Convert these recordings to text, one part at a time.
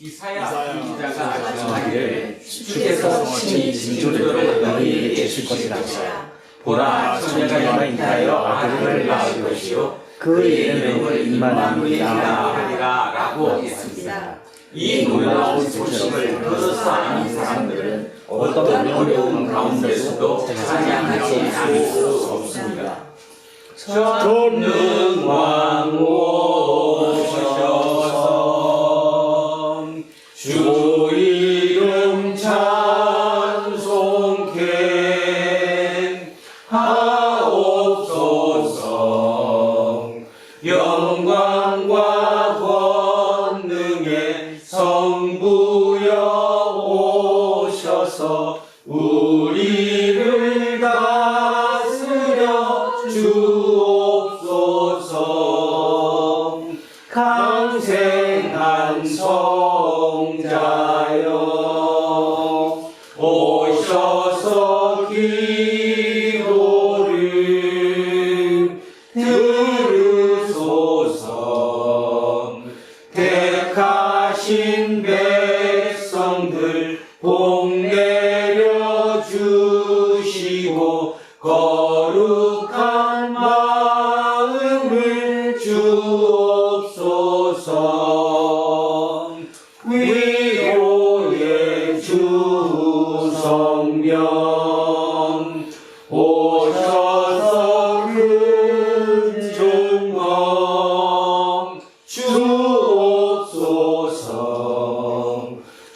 이사야 기자가 말씀하기를 주께서 친히 징조를 너희에게 주실 것이라. 보라, 처녀가 잉타하여 아들을 낳을 것이요 그의 이름을 임마누엘이라 하리라 라고 했습니다. 이 놀라운 소식을 들어서 아는 사람들은 어떤 어려움 가운데서도 찬양하지 않을 수 없습니다. 전능왕 오셔서 주 이름 찬송케 하옵소서. 영광과 권능의 성부여 오셔서 우리를 다스려 주옵소서. 강생한 성자여 오셔서 기도를 들으소서. 택하신 백성들 복 내려 주시고 거룩한 마음을 주옵소서. 위로의 주 성령 오셔서 근종엄 주옵소서.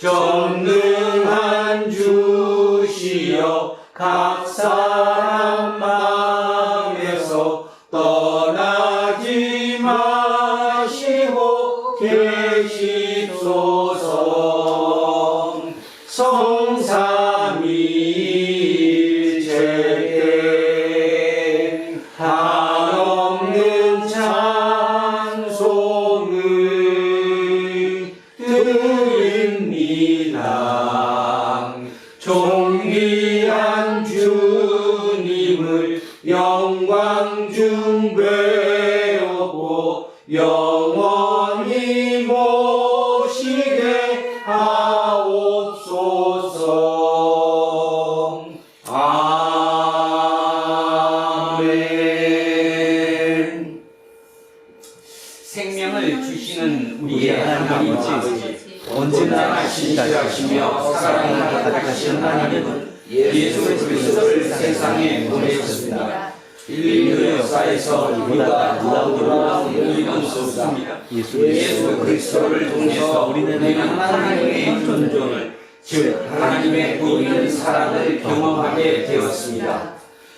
전능한 주시여 각 사람 마음에서 떠나지 마시고 계시소서. 성삼위일체에 한없는 찬송을 드립니다. 존귀한 주님을 영광 중 배우고 영원히 모시게 하옵소서. 아멘. 생명을 주시는 우리의 하나님 아버지, 언제나 신실하시며 사랑을 가득하신 하나님은 예수 그리스도를 세상에 보내셨습니다. 인류 역사에서 이보다 놀라운 일은 없습니다. 예수 그리스도를 통해서 우리는 하나님의 존존을, 즉 하나님의 보이는 사랑을 경험하게 되었습니다.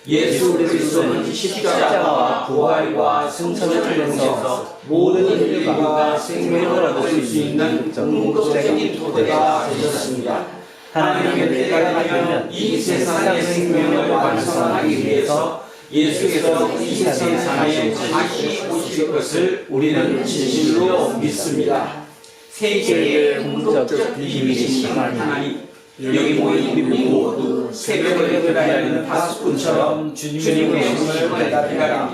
예수 그리스도는 십자가와 부활과 승천을 통해서 모든 인류가 생명을 얻을 수 있는 궁극적인 토대가 되셨습니다. 하나님의 때가 되면 이 세상의 생명을 완성하기 위해서 예수께서 이 세상에 다시 오실 것을 우리는 진실로 믿습니다. 세계의 궁극적 비밀이신 하나님, 여기 모인 우리 모두 새벽을 기다리는 파수꾼처럼 주님의 오심을 기다립니다.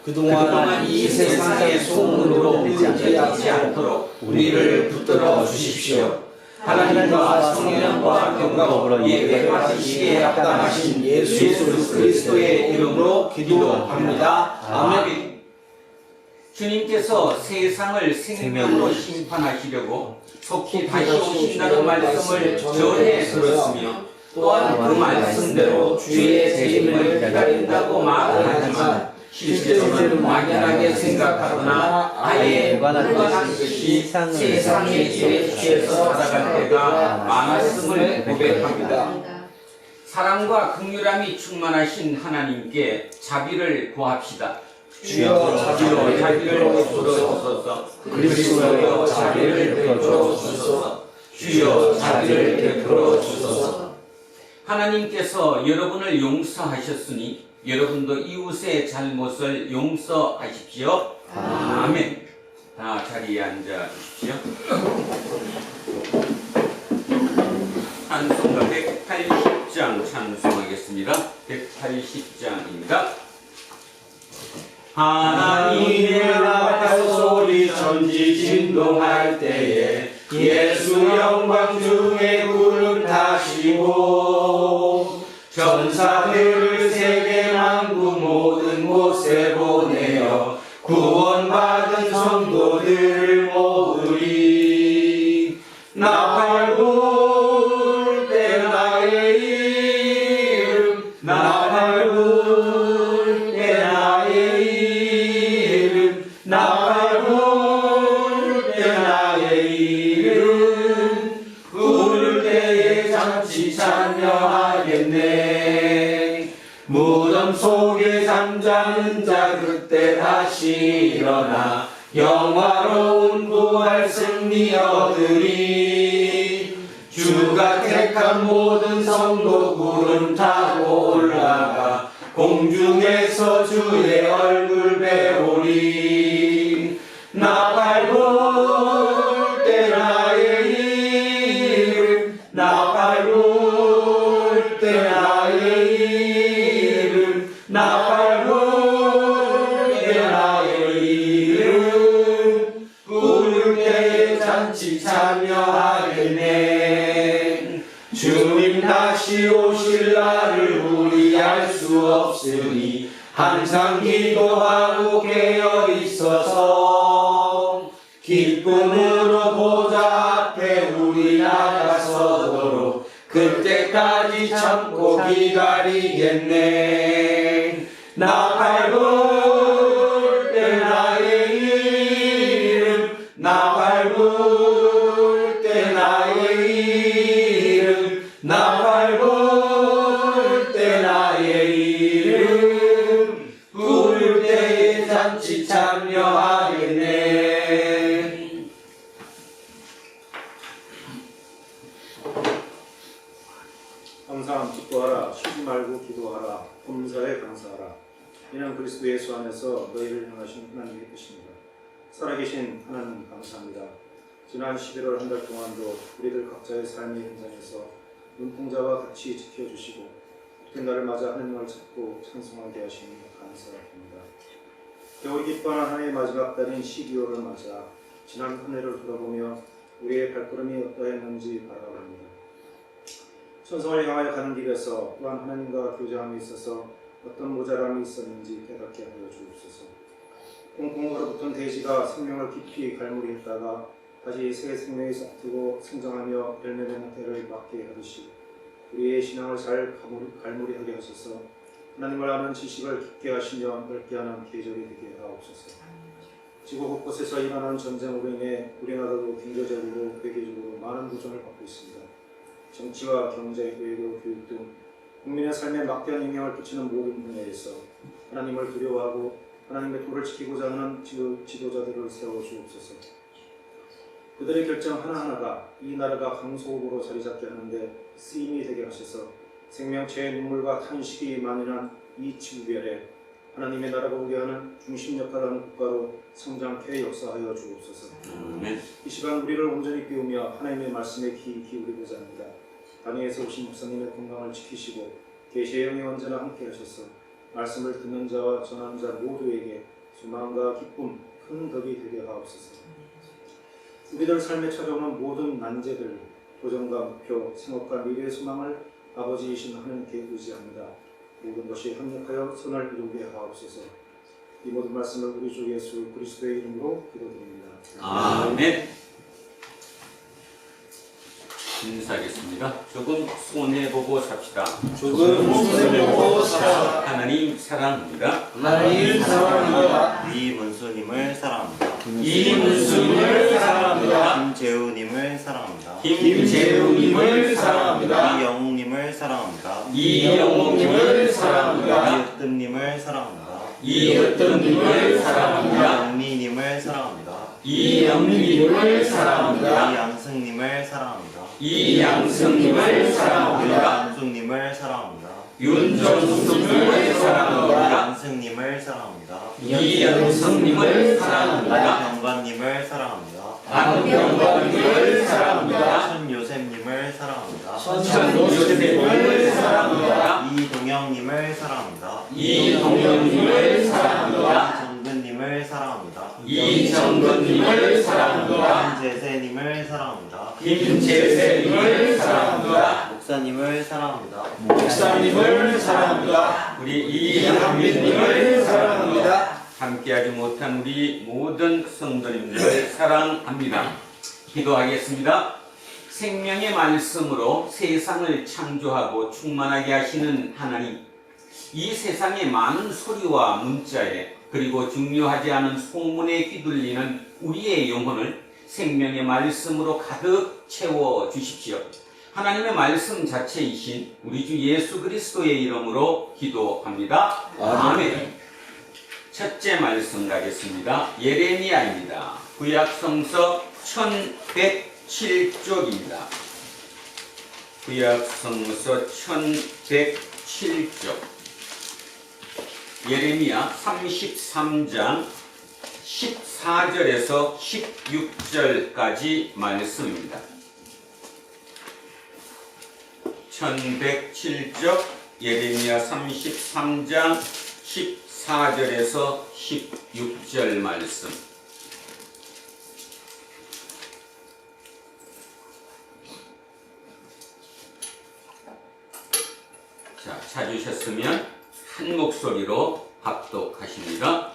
그동안 이 세상의 소문으로 물들지 않도록 우리를 붙들어 주십시오. 하나님과 성령과 영광으로 예배하시기에 합당하신 예수 그리스도의 이름으로 기도합니다. 아멘. 주님께서 세상을 생명으로 심판하시려고 속히 다시 오신다는 말씀을 전해 들었으며 또한 그 말씀대로 주의 재림을 기다린다고 말하지만 실제로는 막연하게 생각하거나 아예 무관한 것이 세상의 일에 취해서 살아갈 때가 많았음을 고백합니다. 사랑과 긍휼함이 충만하신 하나님께 자비를 구합시다. 주여 자비를 베풀어 주소서. 그리스도여 자비를 베풀어 주소서. 주여 자비를 베풀어 주소서. 하나님께서 여러분을 용서하셨으니 여러분도 이웃의 잘못을 용서하십시오. 아멘. 다 자리에 앉아 주십시오. 찬송가 180장 찬송하겠습니다. 180장입니다. 하나님의 앞에 소리쳐 천지 진동할 때에 예수 영광 중에 구름 타시고 전사들을 세계 만국 모든 곳에 보내어 구원받은 성도들을 모으리. 나 밟을 때 나의 이름, 나 밟을 때 나의 이름, 나 밟을 때 나의 이름, 부를 때에 잠시 참여하겠네. 무덤 속에 잠자는 자 그때 다시 일어나 영화로운 부활 승리 얻으리. 주가 택한 모든 성도 구름 타고 올라가 공중에서 주의 얼굴 배우리. 나 밟을 때 나의 이름, 나 밟을 때 나의 이름, 나 밟을 때 나의 이름, 부를 때에 잔치 참여하겠네. 주님 다시 오실 날을 우리 알 수 없으니 항상 기도하고 깨어 있어서 기쁨으로 보좌 앞에 우리 나가서도록 그때까지 참고 기다리겠네. 나 밟을 때 나의 이름, 나 밟을 때 나의 이름, 나 밟을 때 나의 이름, 부를 때에 잔치 참여하겠네. 항상 기뻐하라, 쉬지 말고 기도하라, 범사에 감사하라. 이는 그리스도 예수 안에서 너희를 향하신 하나님의 뜻입니다. 살아계신 하나님 감사합니다. 지난 11월 한 달 동안도 우리들 각자의 삶의 현장에서 눈동자와 같이 지켜주시고 어떻게 나를 맞아 하나님을 찾고 찬송하게 하시니 감사합니다. 겨울이 기뻐하는 한 해의 마지막 달인 12월을 맞아 지난 한 해를 돌아보며 우리의 발걸음이 어떠했는지 바라봅니다. 천성을 향하여 가는 길에서 또한 하나님과 교제함에 있어서 어떤 모자람이 있었는지 깨닫게 하여 주옵소서. 꽁꽁 얼어붙은 돼지가 생명을 깊이 갈무리했다가 다시 새 생명이 싹트고 성장하며 열매맺는 때를 맞게 하듯이 우리의 신앙을 잘 갈무리하게 하셔서 하나님을 아는 지식을 깊게 하시며 넓게 하는 계절이 되게 하옵소서. 지구 곳곳에서 일어나는 전쟁으로 인해 우리나라도 경제적으로 외교적으로 많은 부정을 받고 있습니다. 정치와 경제, 외교, 교육 등 국민의 삶에 막대한 영향을 끼치는 모든 분야에서 하나님을 두려워하고 하나님의 도를 지키고자 하는 지도자들을 세워주옵소서. 그들의 결정 하나하나가 이 나라가 강소국으로 자리잡게 하는데 쓰임이 되게 하셔서 생명체의 눈물과 탄식이 만연한 이 지구별에 하나님의 나라가 오게 하는 중심 역할을 하는 국가로 성장케 역사하여 주옵소서. 이 시간 우리를 온전히 비우며 하나님의 말씀에 귀 기울이고자 합니다. 단위에서 오신 목사님의 건강을 지키시고 계시의 영이 언제나 함께 하셔서 말씀을 듣는 자와 전하는 자 모두에게 소망과 기쁨, 큰 덕이 되게 하옵소서. 우리들 삶에 찾아오는 모든 난제들, 도전과 목표, 생업과 미래의 소망을 아버지이신 하나님께 의지합니다. 모든 것이 합력하여 선을 이루게 하옵소서. 이 모든 말씀을 우리 주 예수 그리스도의 이름으로 기도드립니다. 아멘. 인사하겠습니다. 조금 손해보고 삽시다. 조금 손해보고 삽시다. 하나님 사랑합니다. 하나님 사랑합니다. 이문수님을 사랑합니다. 이문수님을 사랑합니다. 김재우님을 사랑합니다. 김재우님을 사랑합니다. 이영웅님을 사랑합니다. 이영웅님을 사랑합니다. 이으뜸님을 사랑합니다. 이으뜸님을 사랑합니다. 이영리님을 사랑합니다. 이영리님을 사랑합니다. 이양승님을 사랑합니다. 이양승님을 사랑합니다. 윤정숙님을 사랑합니다. 윤정숙님을 사랑합니다. 양승님을 사랑합니다. 이영승님을 사랑합니다. 병관님을 사랑합니다. 안병관님을 사랑합니다. 천요셉님을 사랑합니다. 천요셉님을 사랑합니다. 이동영님을 사랑합니다. 이동영님을 사랑합니다. 정근님을 사랑합니다. 이정 김성건님을 사랑합니다. 김재세님을 사랑합니다. 김재세님을 사랑합니다. 목사님을 사랑합니다. 목사님을 사랑합니다. 우리 이한민님을 사랑합니다. 함께하지 못한 우리 모든 성도님들을 사랑합니다. 기도하겠습니다. 생명의 말씀으로 세상을 창조하고 충만하게 하시는 하나님, 이 세상의 많은 소리와 문자에 그리고 중요하지 않은 소문에 휘둘리는 우리의 영혼을 생명의 말씀으로 가득 채워 주십시오. 하나님의 말씀 자체이신 우리 주 예수 그리스도의 이름으로 기도합니다. 아멘. 첫째 말씀 가겠습니다. 예레미야입니다. 구약성서 1107쪽입니다. 구약성서 1107쪽. 예레미야 33장 14절에서 16절까지 말씀입니다. 1107쪽 예레미야 33장 14절에서 16절 말씀. 자, 찾으셨으면 한 목소리로 합독하십니다.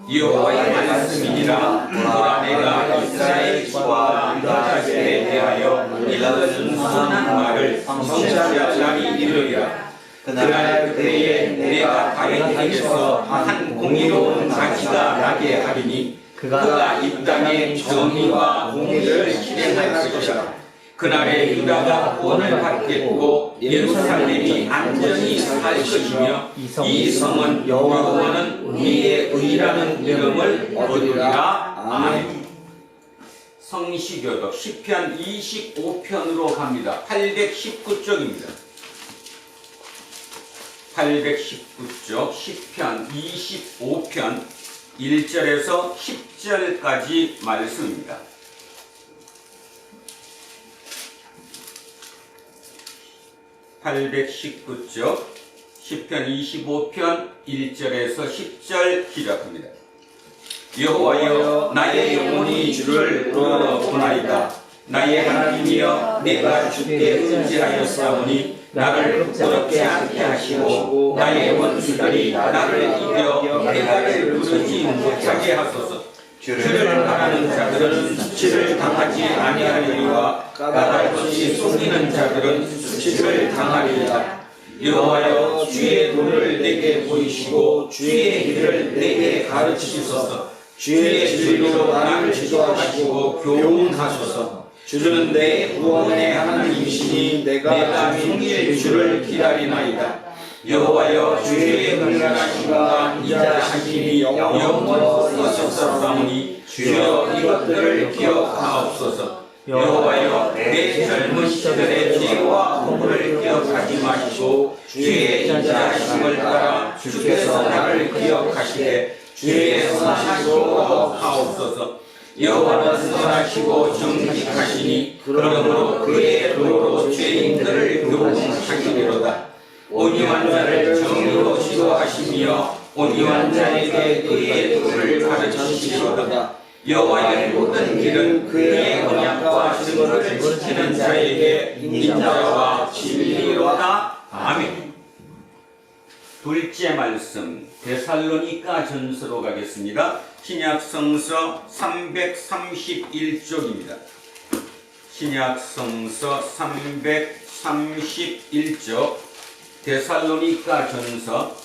여호와의 말씀이니라. 보라, 내가 이스라엘 집과 유다 집에 대하여 이런 선한 말을 성취할 날이 이르리라. 그날 그때에 내가 다윗에게서 한 공의로운 자기가 나게 하리니 그가 이 땅에 정의와 공의를 실행할 것이라. 그날에 유다가 구원을 받겠고 예루살렘이 안전히 살 것이며 이 성은 여호와는 우리의 의라는 이름을 얻으리라. 아멘. 성시교독 시편 25편으로 갑니다. 819쪽입니다. 819쪽 시편 25편 1절에서 10절까지 말씀입니다. (819쪽) 시편 25편 1절에서 10절 기록합니다. 여호와여, 나의 영혼이 주를 우러러보나이다. 나의 하나님이여, 내가 주께 의지하였사오니 나를 부끄럽지 않게 하시고 나의 원수들이 나를 이겨 내가를 부르지 못하게 하소서. 주를 바라는 자들은 수치를 당하지 아니하리와 까닭없이 속이는 자들은 수치를 당하리이다. 여호와여, 주의 도를 내게 보이시고 주의 길을 내게 가르치소서. 주의 진리로 나를 지도하시고 교훈하소서. 주는 내 구원의 하나님이시니 내가 종일 주를 기다리나이다. 여호와여, 주의 은밀하심과 인자하심이 영원히 있었사오니 주여 이것들을 기억하옵소서. 여호와여, 내 젊은 시절의 죄와 허물을 기억하지 마시고 주의 인자하심을 따라 주께서 나를 기억하시되 주의 선하시고 하옵소서. 여호와는 선하시고 정직하시니 그러므로 그의 도로 죄인들을 교훈하시리로다. 온유한 자를 정의로 지도하시며 온유한 자에게 그의 도를 가르치시리로다. 여호와의 모든 길은 그의 언약과 증거를 지키는 자에게 인자와 진리로다. 아멘. 둘째 말씀 데살로니가 전서로 가겠습니다. 신약성서 331쪽입니다. 신약성서 331쪽 데살로니가 전서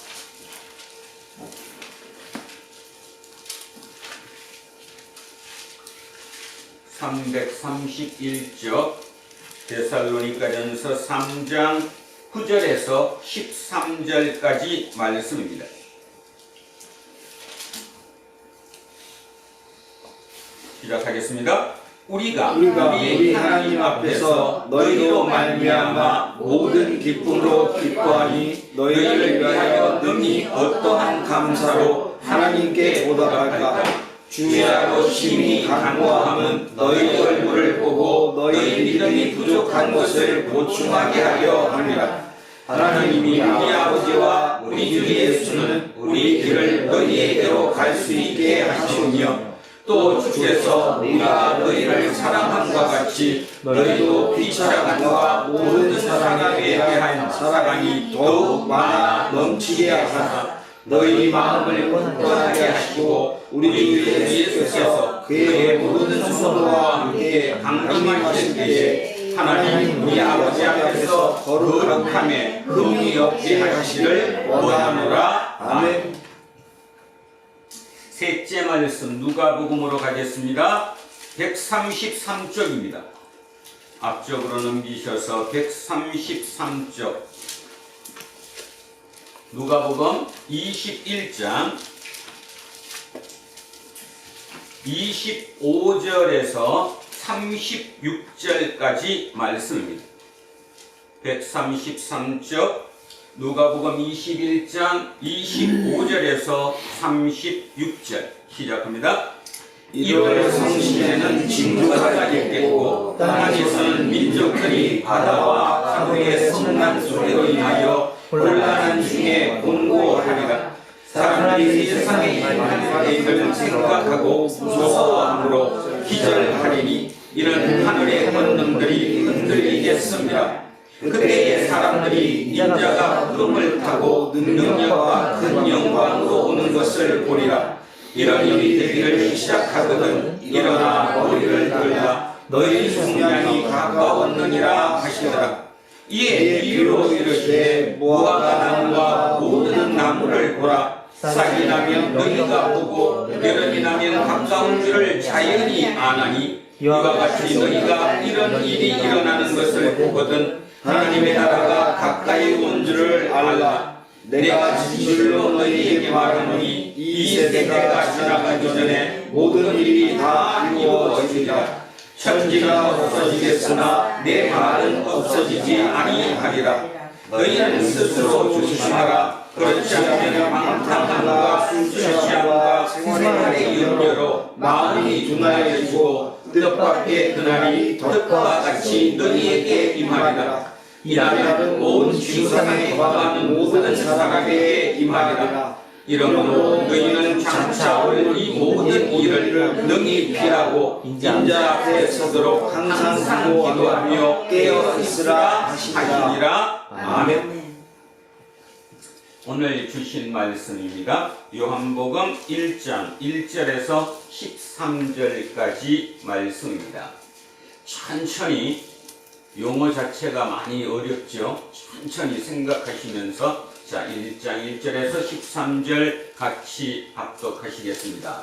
331쪽 데살로니가전서 3장 9절에서 13절까지 말씀입니다. 시작하겠습니다. 우리가 우리 하나님 앞에서 너희로 말미암아 모든 기쁨으로 기뻐하니 너희를 위하여 능히 어떠한 감사로 하나님께 보답할까. 주야로 심히 간구함은 너희 얼굴을 보고 너희 믿음이 부족한 것을 보충하게 하려 함이라. 하나님이 우리 아버지와 우리 주 예수는 우리 길을 너희에게로 갈 수 있게 하시오며 또 주께서 우리가 너희를 사랑함과 같이 너희도 피차감과 모든 사랑에 대한 사랑이 더욱 많아 넘치게 하사 너희 마음을 굳건하게 하시고 우리 주 예수께서 그의 모든 성도와 함께 강림하실 때에 하나님 우리 아버지 앞에서 거룩함에 흠이 없게 하시기를 원하노라. 아멘. 셋째 말씀 누가복음으로 가겠습니다. 133쪽입니다. 앞쪽으로 넘기셔서 133쪽 누가복음 21장 25절에서 36절까지 말씀입니다. 133쪽 누가복음 21장 25절에서 36절 시작합니다. 1월 성신에는 징조가 있겠고 땅에서는 민족들이 바다와 파도의 성난 소리로 인하여 혼란한 중에 공고하리라. 사람들이 세상에 임한 일을 생각하고 무서워함으로 기절하리니 이는 하늘의 권능들이 흔들리겠습니다. 그때에 사람들이 인자가 구름을 타고 능력과 큰 영광으로 오는 것을 보리라. 이런 일이 되기를 시작하거든 일어나 머리를 들라 너희 속량이 가까웠느니라 하시더라. 이에 비유로 이르시되 무화과 나무와 모든 나무를 보라. 싹이 나면 너희가 보고 여름이 나면 가까운 줄을 자연히 아나니 이와 같이 너희가 이런 일이 일어나는 것을 보거든 하나님의 나라가 가까이 온 줄을 알라. 내가 진실로 너희에게 말하노니 이 세대가 지나가기 전에 모든 일이 다 이루어지리라. 천지가 없어지겠으나 내 말은 없어지지 아니하리라. 너희는 스스로 조심하라. 그렇지 않으면 방탕함과 술취함과 생활의 염려로 마음이 둔하여지고 뜻밖의 그날이 덫과 같이 너희에게 임하리라. 이 날은 온 지구상에 거하는 모든 사람에게 임하리라. 이러므로 너희는 장차 올 이 모든 일을 능히 피하고 인자 앞에 서도록 항상 기도하며 깨어 있으라 하시니라. 아멘. 오늘 주신 말씀입니다. 요한복음 1장 1절에서 13절까지 말씀입니다. 천천히 용어 자체가 많이 어렵죠. 천천히 생각하시면서 자 1장 1절에서 13절 같이 합독하시겠습니다.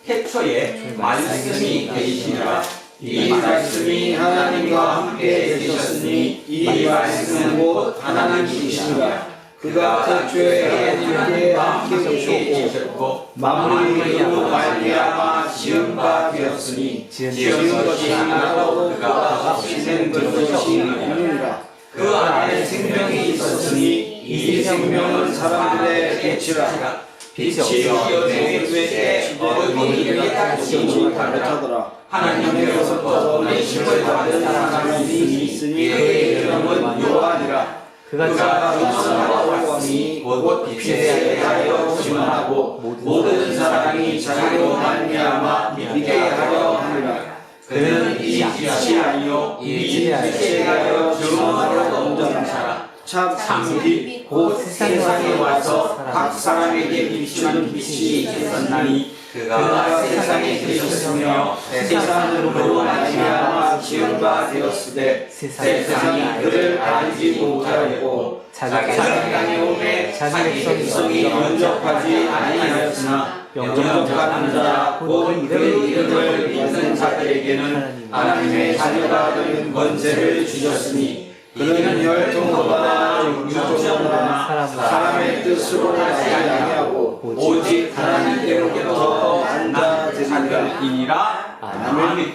태초에 말씀이 계시니라. 이 말씀이 하나님과 함께 계셨으니 이 말씀은 곧 하나님이시니라. 그가 태초에 하나님과 함께 계셨고 만물로 말미암아 지은 바 되었으니 지은 것이 하나도 그가 없이는 것이 없느니라. 그 안에 생명이 있었으니 이 생명은 사람들의 빛이라. 빛이 어둠의 때 어둠이 이르지 못하더라. 하나님께로부터 보내심을 받은 사람이 있으니 그의 이름은 요한이라. 그가 육성하고 왔으니 곧 빛에 대하여 증언하고 모든 사람이 자기로 말미암아 믿게 하려 하느라. 그는 이 빛이 아니요 이 빛에 대하여 증언하러 온전한 사람 참 빛 곧 세상에 와서 각 사람에게 비추는 빛이 있었나니 그가 세상에 계셨으며 세상으로 말미암아 지은 바 되었으되 세상이 그를 알지 못하였고 자기가 오매 자기 백성이 영접하지 아니하였으나 영접하는 자 곧 그의 이름을 믿는 자들에게는 하나님의 자녀가 되는 권세를 주셨으니 그는 혈통보다 육종보다 사람의 뜻으로 하지 아니하고 오직 하나님께로부터 난 자들이니라. 아멘.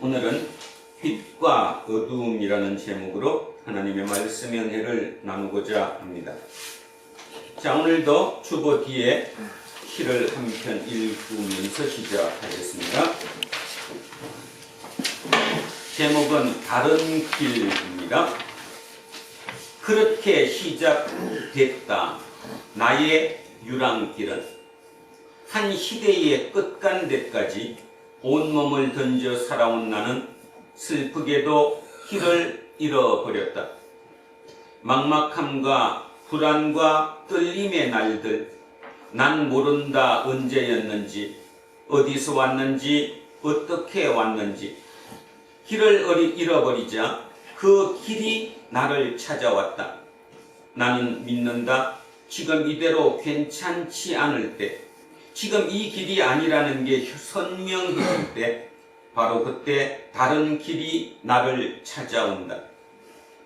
오늘은 빛과 어두움이라는 제목으로 하나님의 말씀의 은혜를 나누고자 합니다. 자, 오늘도 주보 뒤에 시를 한 편 읽으면서 시작하겠습니다. 제목은 다른 길입니다. 그렇게 시작됐다. 나의 유랑길은 한 시대의 끝간데까지 온몸을 던져 살아온 나는 슬프게도 길을 잃어버렸다. 막막함과 불안과 떨림의 날들, 난 모른다 언제였는지, 어디서 왔는지, 어떻게 왔는지. 길을 잃어버리자 그 길이 나를 찾아왔다. 나는 믿는다. 지금 이대로 괜찮지 않을 때, 지금 이 길이 아니라는 게 선명해질 때, 바로 그때 다른 길이 나를 찾아온다.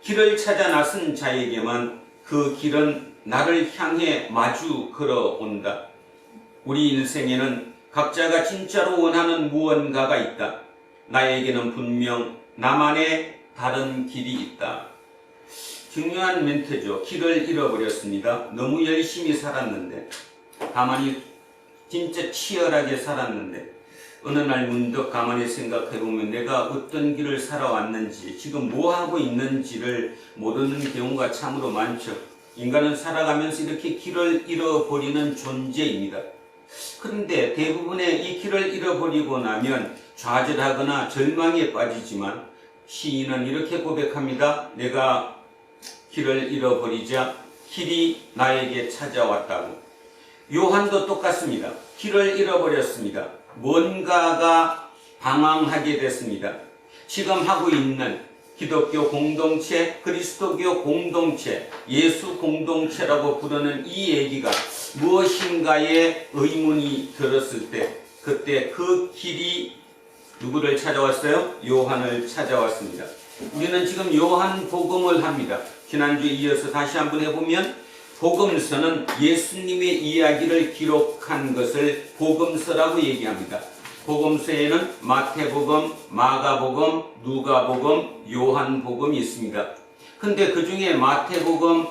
길을 찾아 나선 자에게만 그 길은 나를 향해 마주 걸어온다. 우리 인생에는 각자가 진짜로 원하는 무언가가 있다. 나에게는 분명 나만의 다른 길이 있다. 중요한 멘트죠. 길을 잃어버렸습니다. 너무 열심히 살았는데, 가만히 진짜 치열하게 살았는데, 어느 날 문득 가만히 생각해보면 내가 어떤 길을 살아왔는지, 지금 뭐 하고 있는지를 모르는 경우가 참으로 많죠. 인간은 살아가면서 이렇게 길을 잃어버리는 존재입니다. 그런데 대부분의 이 길을 잃어버리고 나면 좌절하거나 절망에 빠지지만, 시인은 이렇게 고백합니다. 내가 길을 잃어버리자 길이 나에게 찾아왔다고. 요한도 똑같습니다. 길을 잃어버렸습니다. 뭔가가 방황하게 됐습니다. 지금 하고 있는 기독교 공동체, 그리스도교 공동체, 예수 공동체라고 부르는 이 얘기가 무엇인가에 의문이 들었을 때, 그때 그 길이 누구를 찾아왔어요? 요한을 찾아왔습니다. 우리는 지금 요한복음을 합니다. 지난주에 이어서 다시 한번 해보면, 복음서는 예수님의 이야기를 기록한 것을 복음서라고 얘기합니다. 복음서에는 마태복음, 마가복음, 누가복음, 요한복음이 있습니다. 근데 그 중에 마태복음,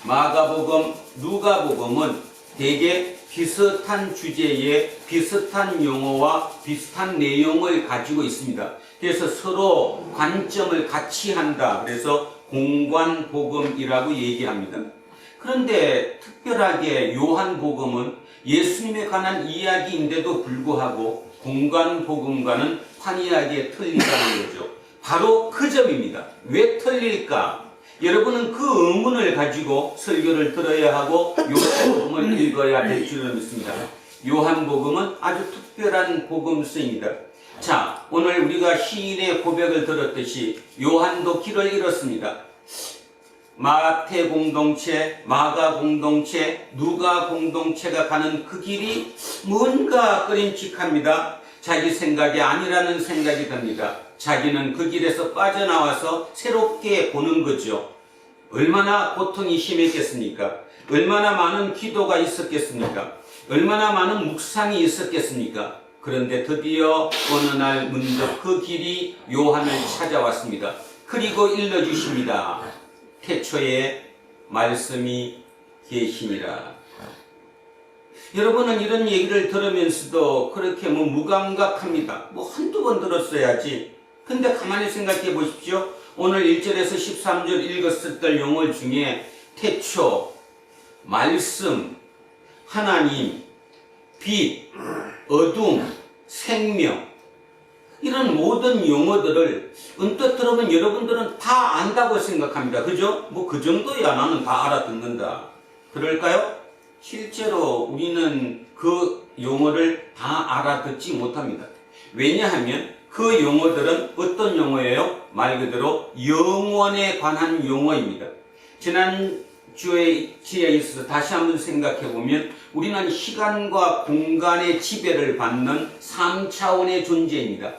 마가복음, 누가복음은 대개 비슷한 주제에 비슷한 용어와 비슷한 내용을 가지고 있습니다. 그래서 서로 관점을 같이 한다. 그래서 공관복음이라고 얘기합니다. 그런데 특별하게 요한복음은 예수님에 관한 이야기인데도 불구하고 공관복음과는 환희하게 틀리다는 거죠. 바로 그 점입니다. 왜 틀릴까? 여러분은 그 의문을 가지고 설교를 들어야 하고 요한복음을 읽어야 될 줄을 믿습니다. 요한복음은 아주 특별한 복음서입니다. 자, 오늘 우리가 시인의 고백을 들었듯이 요한도 길을 잃었습니다. 마태 공동체, 마가 공동체, 누가 공동체가 가는 그 길이 뭔가 꺼림칙합니다. 자기 생각이 아니라는 생각이 듭니다. 자기는 그 길에서 빠져나와서 새롭게 보는 거죠. 얼마나 고통이 심했겠습니까? 얼마나 많은 기도가 있었겠습니까? 얼마나 많은 묵상이 있었겠습니까? 그런데 드디어 어느 날 문득 그 길이 요한을 찾아왔습니다. 그리고 일러주십니다. 태초에 말씀이 계시니라. 여러분은 이런 얘기를 들으면서도 그렇게 무감각합니다. 한두 번 들었어야지. 근데 가만히 생각해 보십시오. 오늘 1절에서 13절 읽었을 때 용어 중에 태초, 말씀, 하나님, 빛, 어둠, 생명, 이런 모든 용어들을 언뜻 들으면 여러분들은 다 안다고 생각합니다. 그죠? 그 정도야 나는 다 알아듣는다. 그럴까요? 실제로 우리는 그 용어를 다 알아듣지 못합니다. 왜냐하면 그 용어들은 어떤 용어예요? 말 그대로 영원에 관한 용어입니다. 지난주에 있어서 다시 한번 생각해 보면 우리는 시간과 공간의 지배를 받는 3차원의 존재입니다.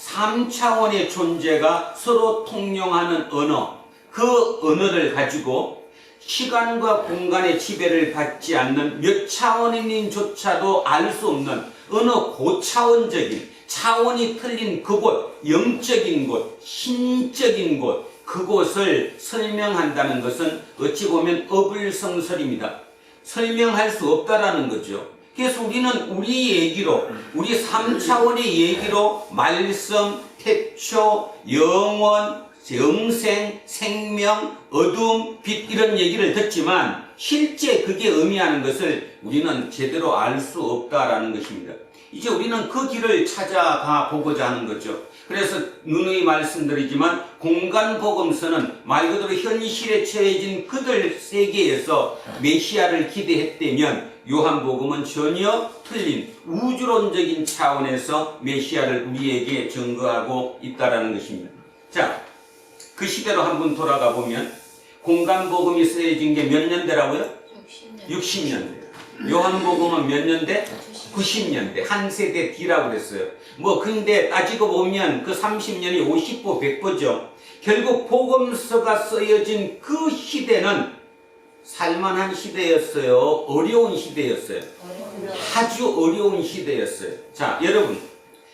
3차원의 존재가 서로 통용하는 언어, 그 언어를 가지고 시간과 공간의 지배를 받지 않는 몇 차원인조차도 알 수 없는 어느 고차원적인 차원이 틀린 그곳, 영적인 곳, 신적인 곳, 그곳을 설명한다는 것은 어찌 보면 어불성설입니다. 설명할 수 없다라는 거죠. 그래서 우리는 우리 얘기로, 우리 3차원의 얘기로 말씀, 태초, 영원, 영생, 생명, 어둠, 빛 이런 얘기를 듣지만 실제 그게 의미하는 것을 우리는 제대로 알 수 없다라는 것입니다. 이제 우리는 그 길을 찾아가 보고자 하는 거죠. 그래서 누누이 말씀드리지만 공간복음서는 말 그대로 현실에 처해진 그들 세계에서 메시아를 기대했다면 요한복음은 전혀 틀린 우주론적인 차원에서 메시아를 우리에게 증거하고 있다는 것입니다. 자, 그 시대로 한번 돌아가 보면 공간복음이 쓰여진 게 몇 년대라고요? 60년대. 요한복음은 몇 년대? 90년대. 한 세대 뒤라고 그랬어요. 근데 따지고 보면 그 30년이 50보 100보죠. 결국 복음서가 쓰여진 그 시대는 살만한 시대였어요. 어려운 시대였어요. 아주 어려운 시대였어요. 자, 여러분,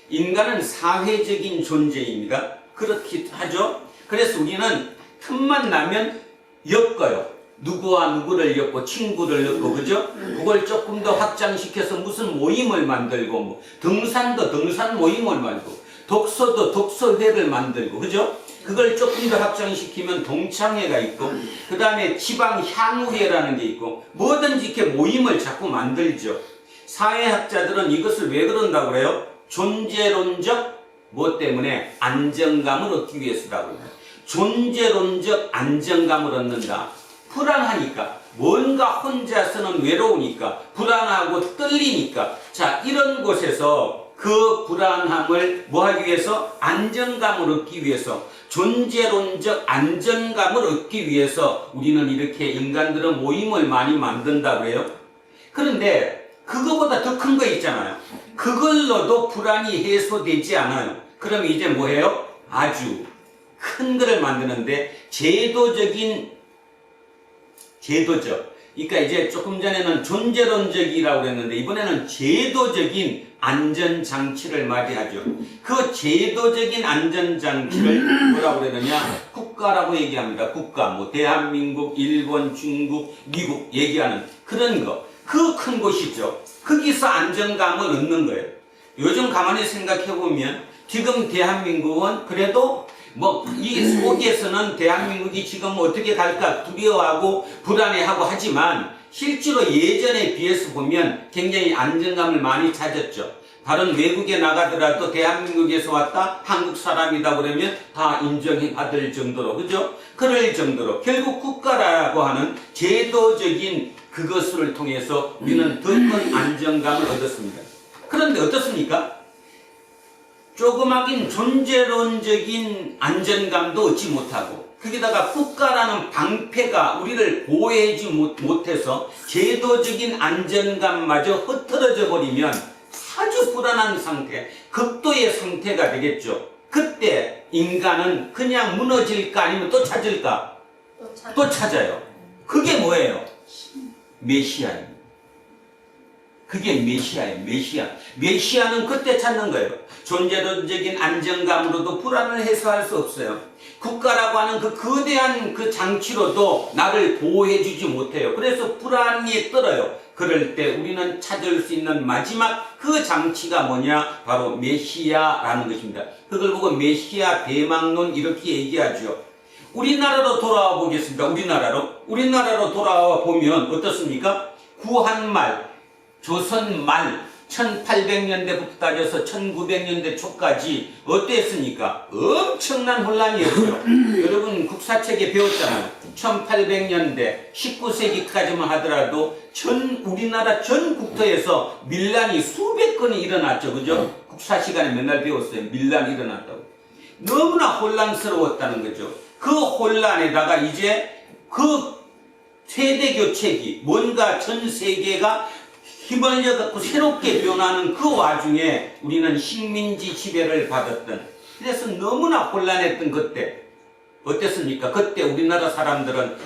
인간은 사회적인 존재입니다. 그렇기도 하죠. 그래서 우리는 틈만 나면 엮어요. 누구와 누구를 엮고 친구를 엮고, 그죠? 그걸 조금 더 확장시켜서 무슨 모임을 만들고, 등산도 등산 모임을 만들고, 독서도 독서회를 만들고, 그죠? 그걸 조금 더 확장시키면 동창회가 있고, 그 다음에 지방 향후회라는 게 있고, 뭐든지 이렇게 모임을 자꾸 만들죠. 사회학자들은 이것을 왜 그런다고 그래요? 존재론적 뭐 때문에 안정감을 얻기 위해서라고 해요. 존재론적 안정감을 얻는다. 불안하니까, 뭔가 혼자서는 외로우니까, 불안하고 떨리니까, 자, 이런 곳에서 그 불안함을 뭐 하기 위해서? 안정감을 얻기 위해서, 존재론적 안정감을 얻기 위해서 우리는 이렇게 인간들은 모임을 많이 만든다고 해요. 그런데 그거보다 더 큰 거 있잖아요. 그걸로도 불안이 해소되지 않아요. 그럼 이제 뭐예요? 아주 큰 거를 만드는데 제도적. 그러니까 이제 조금 전에는 존재론적이라고 그랬는데 이번에는 제도적인 안전장치를 말이하죠. 그 제도적인 안전장치를 뭐라고 그러느냐? 국가라고 얘기합니다. 국가. 대한민국, 일본, 중국, 미국 얘기하는 그런 거. 그 큰 곳이죠. 거기서 안정감을 얻는 거예요. 요즘 가만히 생각해보면 지금 대한민국은 그래도 이 속에서는 대한민국이 지금 어떻게 갈까 두려워하고 불안해하고 하지만 실제로 예전에 비해서 보면 굉장히 안정감을 많이 찾았죠. 다른 외국에 나가더라도 대한민국에서 왔다 한국 사람이다 그러면 다 인정받을 정도로, 그죠? 그럴 정도로 결국 국가라고 하는 제도적인 그것을 통해서 우리는 더 큰 안정감을 얻었습니다. 그런데 어떻습니까? 조그마긴 존재론적인 안정감도 얻지 못하고 거기다가 국가라는 방패가 우리를 보호하지 못해서 제도적인 안정감마저 흩어져 버리면 아주 불안한 상태, 극도의 상태가 되겠죠. 그때 인간은 그냥 무너질까 아니면 또 찾을까? 또 찾아요. 그게 뭐예요? 메시아입니다. 그게 메시아예요. 메시아는 그때 찾는 거예요. 존재론적인 안정감으로도 불안을 해소할 수 없어요. 국가라고 하는 그 거대한 그 장치로도 나를 보호해주지 못해요. 그래서 불안이 떨어요. 그럴 때 우리는 찾을 수 있는 마지막 그 장치가 뭐냐? 바로 메시아라는 것입니다. 그걸 보고 메시아 대망론 이렇게 얘기하죠. 우리나라로 돌아와 보겠습니다. 우리나라로 돌아와 보면 어떻습니까? 구한말, 조선말 1800년대부터 따져서 1900년대 초까지 어땠습니까? 엄청난 혼란이었죠. 여러분 국사책에 배웠잖아요. 1800년대 19세기까지만 하더라도 우리나라 전 국토에서 밀란이 수백 건이 일어났죠. 그죠? 국사 시간에 맨날 배웠어요. 밀란이 일어났다고. 너무나 혼란스러웠다는 거죠. 그 혼란에다가 이제 그 세대교체기, 뭔가 전 세계가 힘을 얻고 새롭게 변하는 그 와중에 우리는 식민지 지배를 받았던, 그래서 너무나 혼란했던 그때 어땠습니까? 그때 우리나라 사람들은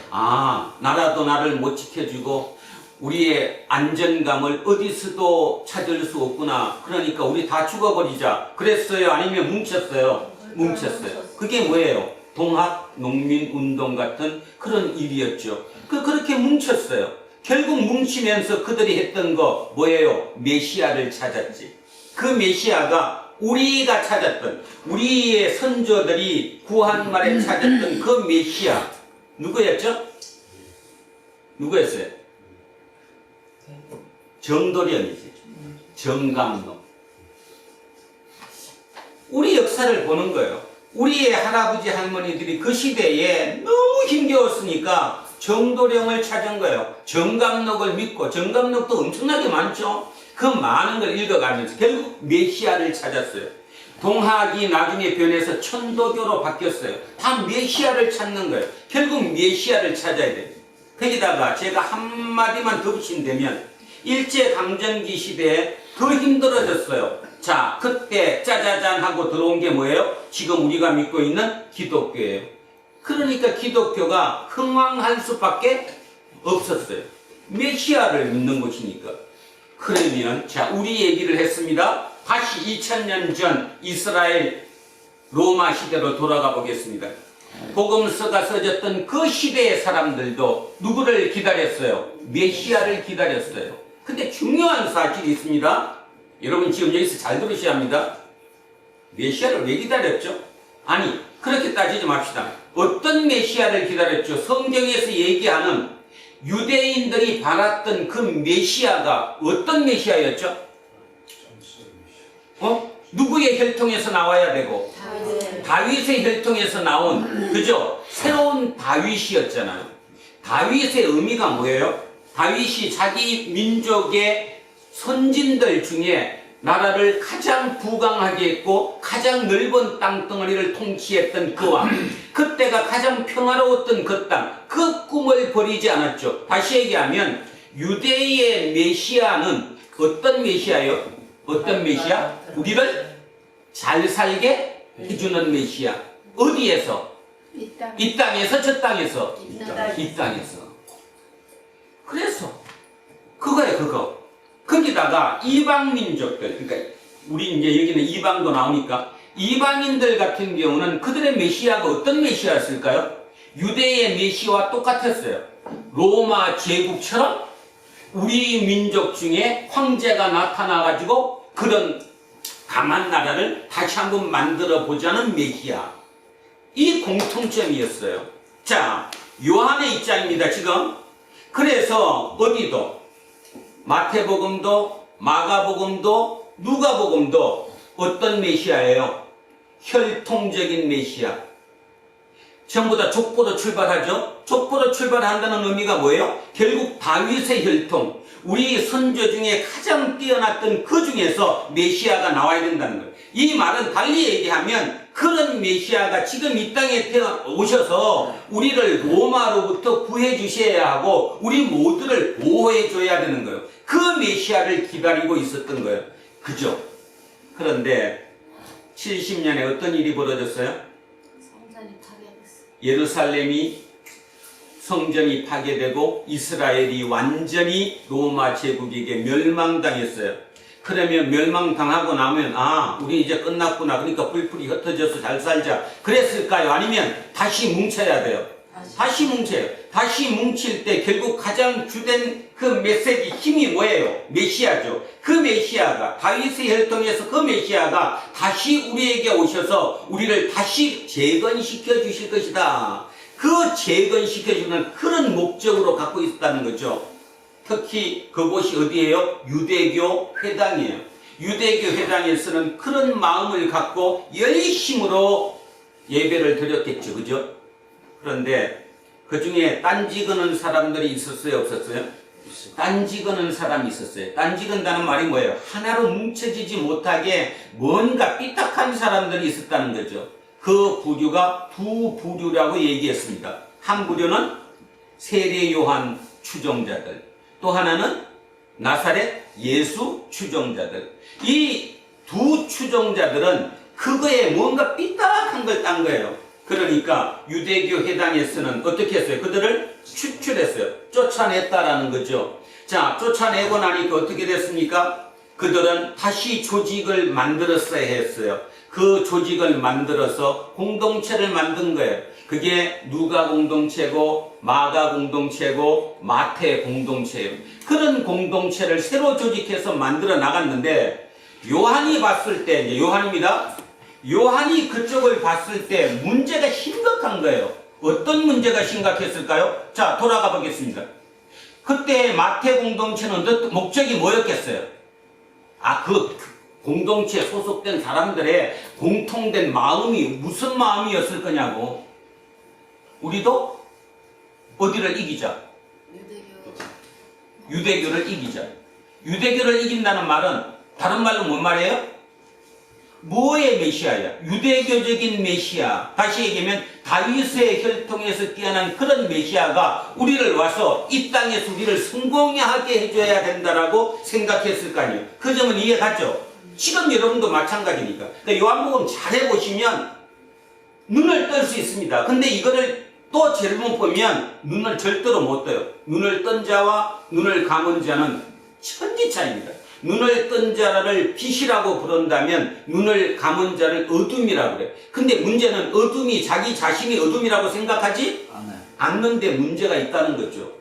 나라도 나를 못 지켜주고 우리의 안정감을 어디서도 찾을 수 없구나. 그러니까 우리 다 죽어버리자. 그랬어요? 아니면 뭉쳤어요? 뭉쳤어요. 그게 뭐예요? 동학농민운동 같은 그런 일이었죠. 그렇게 뭉쳤어요. 결국 뭉치면서 그들이 했던 거 뭐예요? 메시아를 찾았지. 그 메시아가 우리가 찾았던, 우리의 선조들이 9한말에 찾았던 그 메시아 누구였죠? 누구였어요? 정도령이지. 정감록. 우리 역사를 보는 거예요. 우리의 할아버지 할머니들이 그 시대에 너무 힘겨웠으니까 정도령을 찾은 거예요. 정감록을 믿고, 정감록도 엄청나게 많죠. 그 많은 걸 읽어가면서 결국 메시아를 찾았어요. 동학이 나중에 변해서 천도교로 바뀌었어요. 다 메시아를 찾는 거예요. 결국 메시아를 찾아야 돼요. 거기다가 제가 한마디만 더 붙인다면 일제강점기 시대에 더 힘들어졌어요. 자, 그때 짜자잔 하고 들어온 게 뭐예요? 지금 우리가 믿고 있는 기독교예요. 그러니까 기독교가 흥왕할 수밖에 없었어요. 메시아를 믿는 것이니까. 그러면 자, 우리 얘기를 했습니다. 다시 2000년 전 이스라엘 로마 시대로 돌아가 보겠습니다. 복음서가 써졌던 그 시대의 사람들도 누구를 기다렸어요? 메시아를 기다렸어요. 근데 중요한 사실이 있습니다. 여러분 지금 여기서 잘 들으셔야 합니다. 메시아를 왜 기다렸죠? 아니, 그렇게 따지지 맙시다. 어떤 메시아를 기다렸죠? 성경에서 얘기하는 유대인들이 바랐던 그 메시아가 어떤 메시아였죠? 누구의 혈통에서 나와야 되고? 다윗의 혈통에서 나온, 그죠? 새로운 다윗이었잖아요. 다윗의 의미가 뭐예요? 다윗이 자기 민족의 선진들 중에 나라를 가장 부강하게 했고 가장 넓은 땅덩어리를 통치했던 그 왕, 그때가 가장 평화로웠던 그 땅, 그 꿈을 버리지 않았죠. 다시 얘기하면 유대의 메시아는 어떤 메시아예요? 어떤 메시아? 우리를 잘 살게 해주는 메시아. 어디에서? 이 땅에서, 저 땅에서? 이 땅에서. 그래서 그거예요, 그거. 거기다가 이방 민족들, 그러니까 우리 이제 여기는 이방도 나오니까 이방인들 같은 경우는 그들의 메시아가 어떤 메시아였을까요? 유대의 메시아와 똑같았어요. 로마 제국처럼 우리 민족 중에 황제가 나타나가지고 그런 강한 나라를 다시 한번 만들어 보자는 메시아. 이 공통점이었어요. 자, 요한의 입장입니다, 지금. 그래서 어디도 마태복음도 마가복음도 누가복음도 어떤 메시아예요? 혈통적인 메시아. 전부 다 족보로 출발하죠. 족보로 출발한다는 의미가 뭐예요? 결국 다윗의 혈통, 우리 선조 중에 가장 뛰어났던 그 중에서 메시아가 나와야 된다는 거예요. 이 말은 달리 얘기하면 그런 메시아가 지금 이 땅에 오셔서 우리를 로마로부터 구해 주셔야 하고 우리 모두를 보호해 줘야 되는 거예요. 그 메시아를 기다리고 있었던 거예요. 그죠? 그런데 70년에 어떤 일이 벌어졌어요? 예루살렘이 성전이 파괴되고 이스라엘이 완전히 로마 제국에게 멸망당했어요. 그러면 멸망당하고 나면 우리 이제 끝났구나. 그러니까 불풀이 흩어져서 잘 살자. 그랬을까요? 아니면 다시 뭉쳐야 돼요? 다시 뭉쳐요. 다시 뭉칠 때 결국 가장 주된 그 메시지 힘이 뭐예요? 메시아죠. 그 메시아가 다윗의 혈통에서 그 메시아가 다시 우리에게 오셔서 우리를 다시 재건시켜 주실 것이다. 그 재건시켜 주는 그런 목적으로 갖고 있었다는 거죠. 특히 그곳이 어디예요? 유대교 회당이에요. 유대교 회당에서는 그런 마음을 갖고 열심으로 예배를 드렸겠죠. 그죠? 그런데 그 중에 딴지 거는 사람들이 있었어요? 없었어요? 딴지 거는 사람이 있었어요. 딴지 건다는 말이 뭐예요? 하나로 뭉쳐지지 못하게 뭔가 삐딱한 사람들이 있었다는 거죠. 그 부류가 두 부류라고 얘기했습니다. 한 부류는 세례 요한 추종자들, 또 하나는 나사렛 예수 추종자들. 이 두 추종자들은 그거에 뭔가 삐딱한 걸 딴 거예요. 그러니까 유대교 회당에서는 어떻게 했어요? 그들을 추출했어요. 쫓아냈다라는 거죠. 자, 쫓아내고 나니까 어떻게 됐습니까? 그들은 다시 조직을 만들었어야 했어요. 그 조직을 만들어서 공동체를 만든 거예요. 그게 누가 공동체고 마가 공동체고 마태 공동체예요. 그런 공동체를 새로 조직해서 만들어 나갔는데 요한이 봤을 때, 이제 요한입니다. 요한이 그쪽을 봤을 때 문제가 심각한 거예요. 어떤 문제가 심각했을까요? 자, 돌아가 보겠습니다. 그때 마태 공동체는 목적이 뭐였겠어요? 그 공동체에 소속된 사람들의 공통된 마음이 무슨 마음이었을 거냐고. 우리도 어디를 이기자? 유대교를 이기자. 유대교를 이긴다는 말은 다른 말로 뭔 말이에요? 뭐의 메시아야? 유대교적인 메시아. 다시 얘기하면 다윗의 혈통에서 깨어난 그런 메시아가 우리를 와서 이 땅에서 우리를 성공하게 해줘야 된다라고 생각했을 거 아니에요. 그 점은 이해가죠? 지금 여러분도 마찬가지니까. 요한복음 잘 해보시면 눈을 뜰 수 있습니다. 근데 이거를 또 잘못 보면 눈을 절대로 못 떠요. 눈을 뜬 자와 눈을 감은 자는 천지 차이입니다. 눈을 뜬 자를 빛이라고 부른다면 눈을 감은 자를 어둠이라고 그래. 근데 문제는 어둠이 자기 자신이 어둠이라고 생각하지 않는데 문제가 있다는 거죠.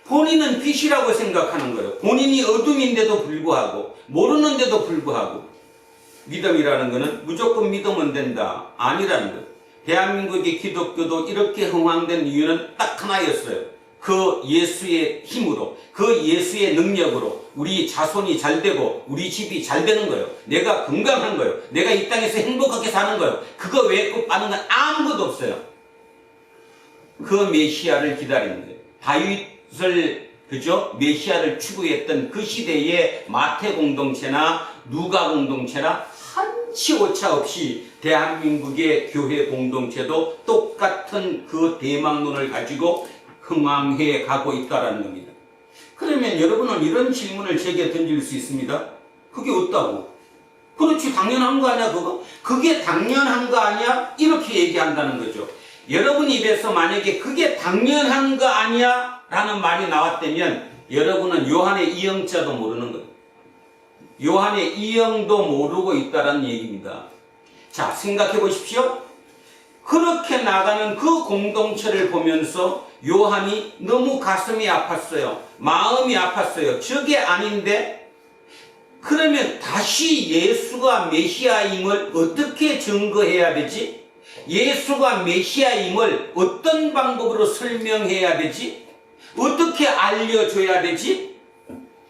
본인은 빛이라고 생각하는 거예요. 본인이 어둠인데도 불구하고, 모르는데도 불구하고. 믿음이라는 것은 무조건 믿으면 된다, 아니라는 거예요. 대한민국의 기독교도 이렇게 흥황된 이유는 딱 하나였어요. 그 예수의 힘으로, 그 예수의 능력으로 우리 자손이 잘 되고 우리 집이 잘 되는 거예요. 내가 건강한 거예요. 내가 이 땅에서 행복하게 사는 거예요. 그거 외에 끝나는 건 아무것도 없어요. 그 메시아를 기다리는 거예요. 다윗을, 그죠? 메시아를 추구했던 그 시대의 마태 공동체나 누가 공동체나 한치 오차 없이 대한민국의 교회 공동체도 똑같은 그 대망론을 가지고 흥황해 가고 있다는 겁니다. 그러면 여러분은 이런 질문을 제게 던질 수 있습니다. 그게 없다고. 그렇지, 당연한 거 아니야, 그거? 그게 당연한 거 아니야? 이렇게 얘기한다는 거죠. 여러분 입에서 만약에 그게 당연한 거 아니야? 라는 말이 나왔다면 여러분은 요한의 이영자도 모르는 거예요. 요한의 이영도 모르고 있다는 얘기입니다. 자, 생각해 보십시오. 그렇게 나가는 그 공동체를 보면서 요한이 너무 가슴이 아팠어요. 마음이 아팠어요. 저게 아닌데? 그러면 다시 예수가 메시아임을 어떻게 증거해야 되지? 예수가 메시아임을 어떤 방법으로 설명해야 되지? 어떻게 알려줘야 되지?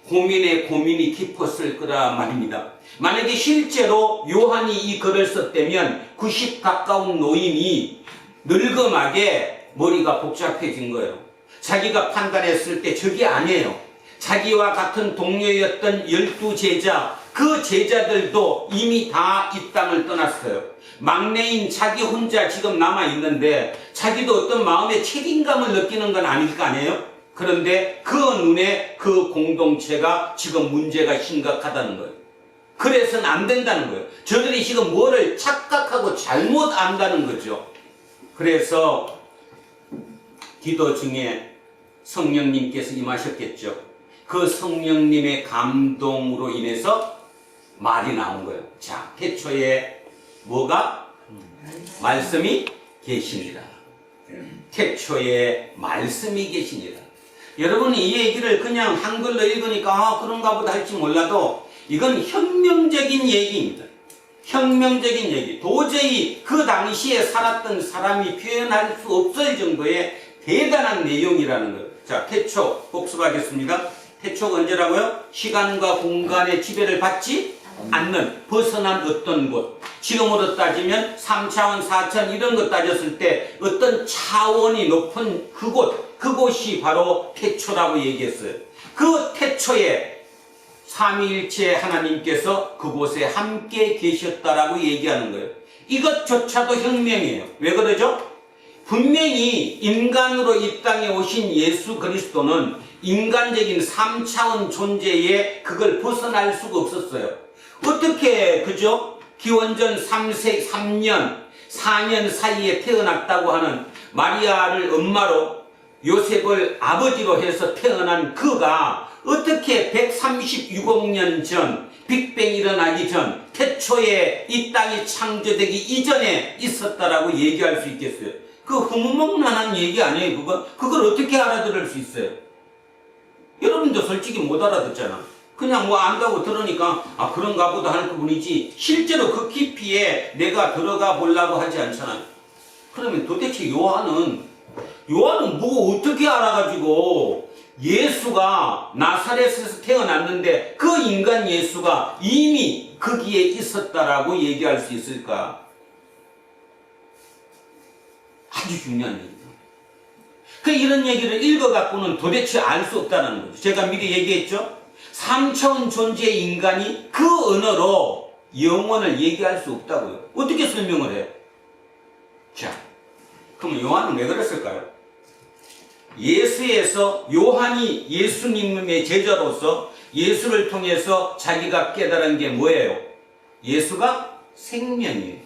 고민에 고민이 깊었을 거라 말입니다. 만약에 실제로 요한이 이 글을 썼다면 90 가까운 노인이 늙음하게 머리가 복잡해진 거예요. 자기가 판단했을 때 저게 아니에요. 자기와 같은 동료였던 12제자, 그 제자들도 이미 다 이 땅을 떠났어요. 막내인 자기 혼자 지금 남아있는데 자기도 어떤 마음의 책임감을 느끼는 건 아닐 거 아니에요? 그런데 그 눈에 그 공동체가 지금 문제가 심각하다는 거예요. 그래서는 안 된다는 거예요. 저들이 지금 뭐를 착각하고 잘못 안다는 거죠. 그래서 기도 중에 성령님께서 임하셨겠죠. 그 성령님의 감동으로 인해서 말이 나온 거예요. 자, 태초에 뭐가? 말씀이 계시니라. 태초에 말씀이 계시니라. 여러분이 이 얘기를 그냥 한글로 읽으니까 그런가 보다 할지 몰라도 이건 혁명적인 얘기입니다. 혁명적인 얘기. 도저히 그 당시에 살았던 사람이 표현할 수 없을 정도의 대단한 내용이라는 거예요. 자, 태초 복습하겠습니다. 태초가 언제라고요? 시간과 공간의 지배를 받지 않는 벗어난 어떤 곳. 지금으로 따지면 3차원, 4차원 이런 거 따졌을 때 어떤 차원이 높은 그곳, 그곳이 바로 태초라고 얘기했어요. 그 태초에 삼위일체 하나님께서 그곳에 함께 계셨다라고 얘기하는 거예요. 이것조차도 혁명이에요. 왜 그러죠? 분명히 인간으로 이 땅에 오신 예수 그리스도는 인간적인 3차원 존재에 그걸 벗어날 수가 없었어요. 어떻게, 그죠? 기원전 3년, 4년 사이에 태어났다고 하는 마리아를 엄마로 요셉을 아버지로 해서 태어난 그가 어떻게 136억 년 전, 빅뱅이 일어나기 전, 태초에 이 땅이 창조되기 이전에 있었다라고 얘기할 수 있겠어요? 그 흐뭇만한 얘기 아니에요, 그거? 그걸 어떻게 알아들을 수 있어요? 여러분도 솔직히 못 알아듣잖아. 그냥 뭐 안다고 들으니까 아 그런가 보다 하는 뿐이지 실제로 그 깊이에 내가 들어가 보려고 하지 않잖아요. 그러면 도대체 요한은 뭐 어떻게 알아가지고 예수가 나사렛에서 태어났는데 그 인간 예수가 이미 거기에 있었다라고 얘기할 수 있을까? 아주 중요한 얘기입니다. 이런 얘기를 읽어갖고는 도대체 알 수 없다는 거죠. 제가 미리 얘기했죠? 3차원 존재의 인간이 그 언어로 영혼을 얘기할 수 없다고요. 어떻게 설명을 해요? 자, 그럼 요한은 왜 그랬을까요? 예수에서 요한이 예수님의 제자로서 예수를 통해서 자기가 깨달은 게 뭐예요? 예수가 생명이에요.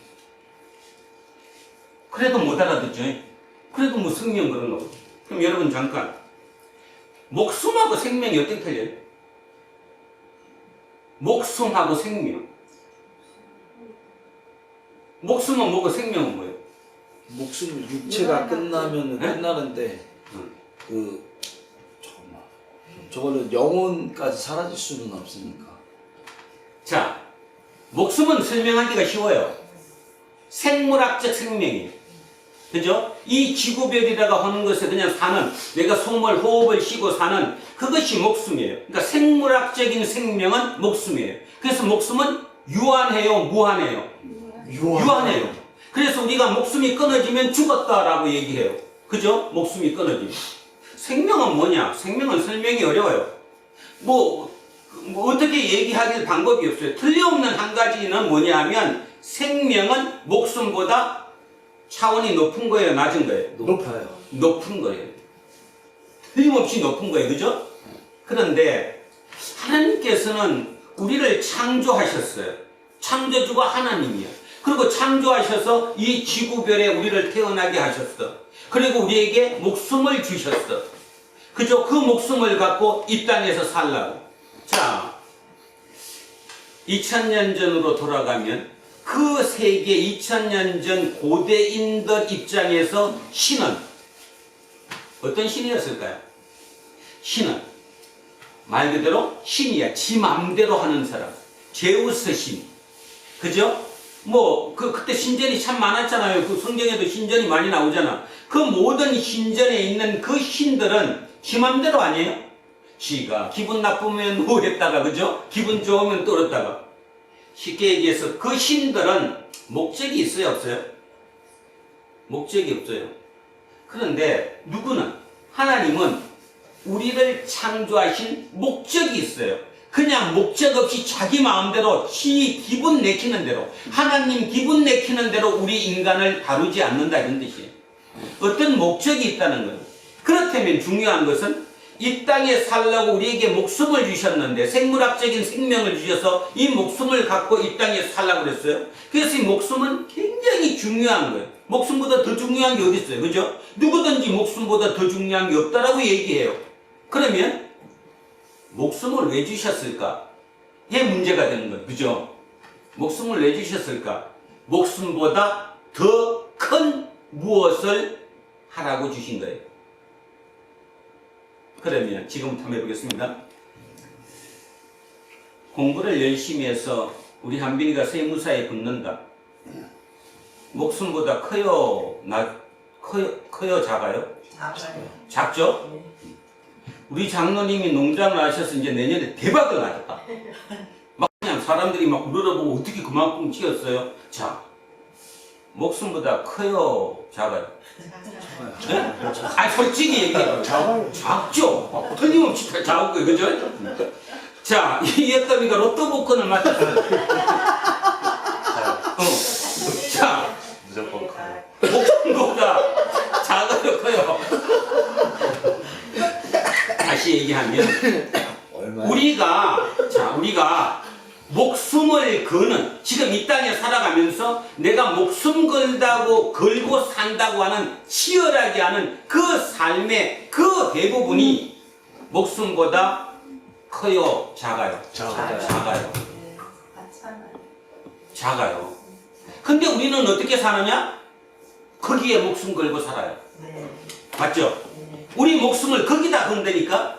그래도 못 알아듣죠. 그래도 뭐 생명 그런 거고. 그럼 여러분 잠깐, 목숨하고 생명이 어떻게 틀려요? 목숨하고 생명. 목숨은 뭐고 생명은 뭐예요? 목숨 육체가 끝나면 네? 끝나는데 잠깐만. 저거는 영혼까지 사라질 수는 없으니까. 자, 목숨은 설명하기가 쉬워요. 생물학적 생명이에요. 그죠? 이 지구별이라고 하는 것에 그냥 사는, 내가 숨을, 호흡을 쉬고 사는 그것이 목숨이에요. 그러니까 생물학적인 생명은 목숨이에요. 그래서 목숨은 유한해요, 무한해요? 유한해요. 그래서 우리가 목숨이 끊어지면 죽었다라고 얘기해요. 그죠? 목숨이 끊어지면. 생명은 뭐냐? 생명은 설명이 어려워요. 뭐 어떻게 얘기하길 방법이 없어요. 틀림없는 한 가지는 뭐냐 하면 생명은 목숨보다 차원이 높은 거예요, 낮은 거예요? 높아요. 높은 거예요. 틀림없이 높은 거예요. 그죠? 그런데 하나님께서는 우리를 창조하셨어요. 창조주가 하나님이에요. 그리고 창조하셔서 이 지구별에 우리를 태어나게 하셨어. 그리고 우리에게 목숨을 주셨어. 그죠? 그 목숨을 갖고 이 땅에서 살라고. 자, 2000년 전으로 돌아가면 그 세계 2000년 전 고대인들 입장에서 신은 어떤 신이었을까요? 신은 말 그대로 신이야. 지 맘대로 하는 사람. 제우스 신. 그죠? 그때 신전이 참 많았잖아요. 그 성경에도 신전이 많이 나오잖아. 그 모든 신전에 있는 그 신들은 지 맘대로 아니에요? 지가 기분 나쁘면 후했다가, 그죠? 기분 좋으면 떨었다가. 쉽게 얘기해서 그 신들은 목적이 있어요, 없어요? 목적이 없어요. 그런데 누구는? 하나님은 우리를 창조하신 목적이 있어요. 그냥 목적 없이 자기 마음대로 지 기분 내키는 대로, 하나님 기분 내키는 대로 우리 인간을 다루지 않는다, 이런 뜻이에요. 어떤 목적이 있다는 거예요. 그렇다면 중요한 것은 이 땅에 살라고 우리에게 목숨을 주셨는데, 생물학적인 생명을 주셔서 이 목숨을 갖고 이 땅에 살라고 그랬어요. 그래서 이 목숨은 굉장히 중요한 거예요. 목숨보다 더 중요한 게 어디 있어요? 그죠? 누구든지 목숨보다 더 중요한 게 없다라고 얘기해요. 그러면 목숨을 왜 주셨을까? 이게 문제가 되는 거예요. 그죠? 목숨을 왜 주셨을까? 목숨보다 더 큰 무엇을 하라고 주신 거예요. 그러면 지금부터 한번 해보겠습니다. 공부를 열심히 해서 우리 한빈이가 세무사에 붙는다. 목숨보다 커요? 커요? 작아요? 작아요. 작죠? 네. 우리 장로님이 농장을 하셔서 이제 내년에 대박을 나셨다. 막 그냥 사람들이 막 우러러보고 어떻게 그만큼 키웠어요? 자, 목숨보다 커요? 작아요? 네? 아, 솔직히 얘기해요. 작죠? 틀림없이 작은 거예요. 그죠? 자, 이 애더미가 로또 복권을 맞췄어요. 자, 무조건 커요. 목숨보다 작아요? 커요? 다시 얘기하면 우리가 목숨을 거는, 지금 이 땅에 살아가면서 내가 목숨 걸고 산다고 하는, 치열하게 하는 그 삶의 그 대부분이 목숨보다 커요? 작아요? 작아요. 네, 맞잖아요. 작아요. 근데 우리는 어떻게 사느냐? 거기에 목숨 걸고 살아요. 네. 맞죠? 네. 우리 목숨을 거기다 건다니까?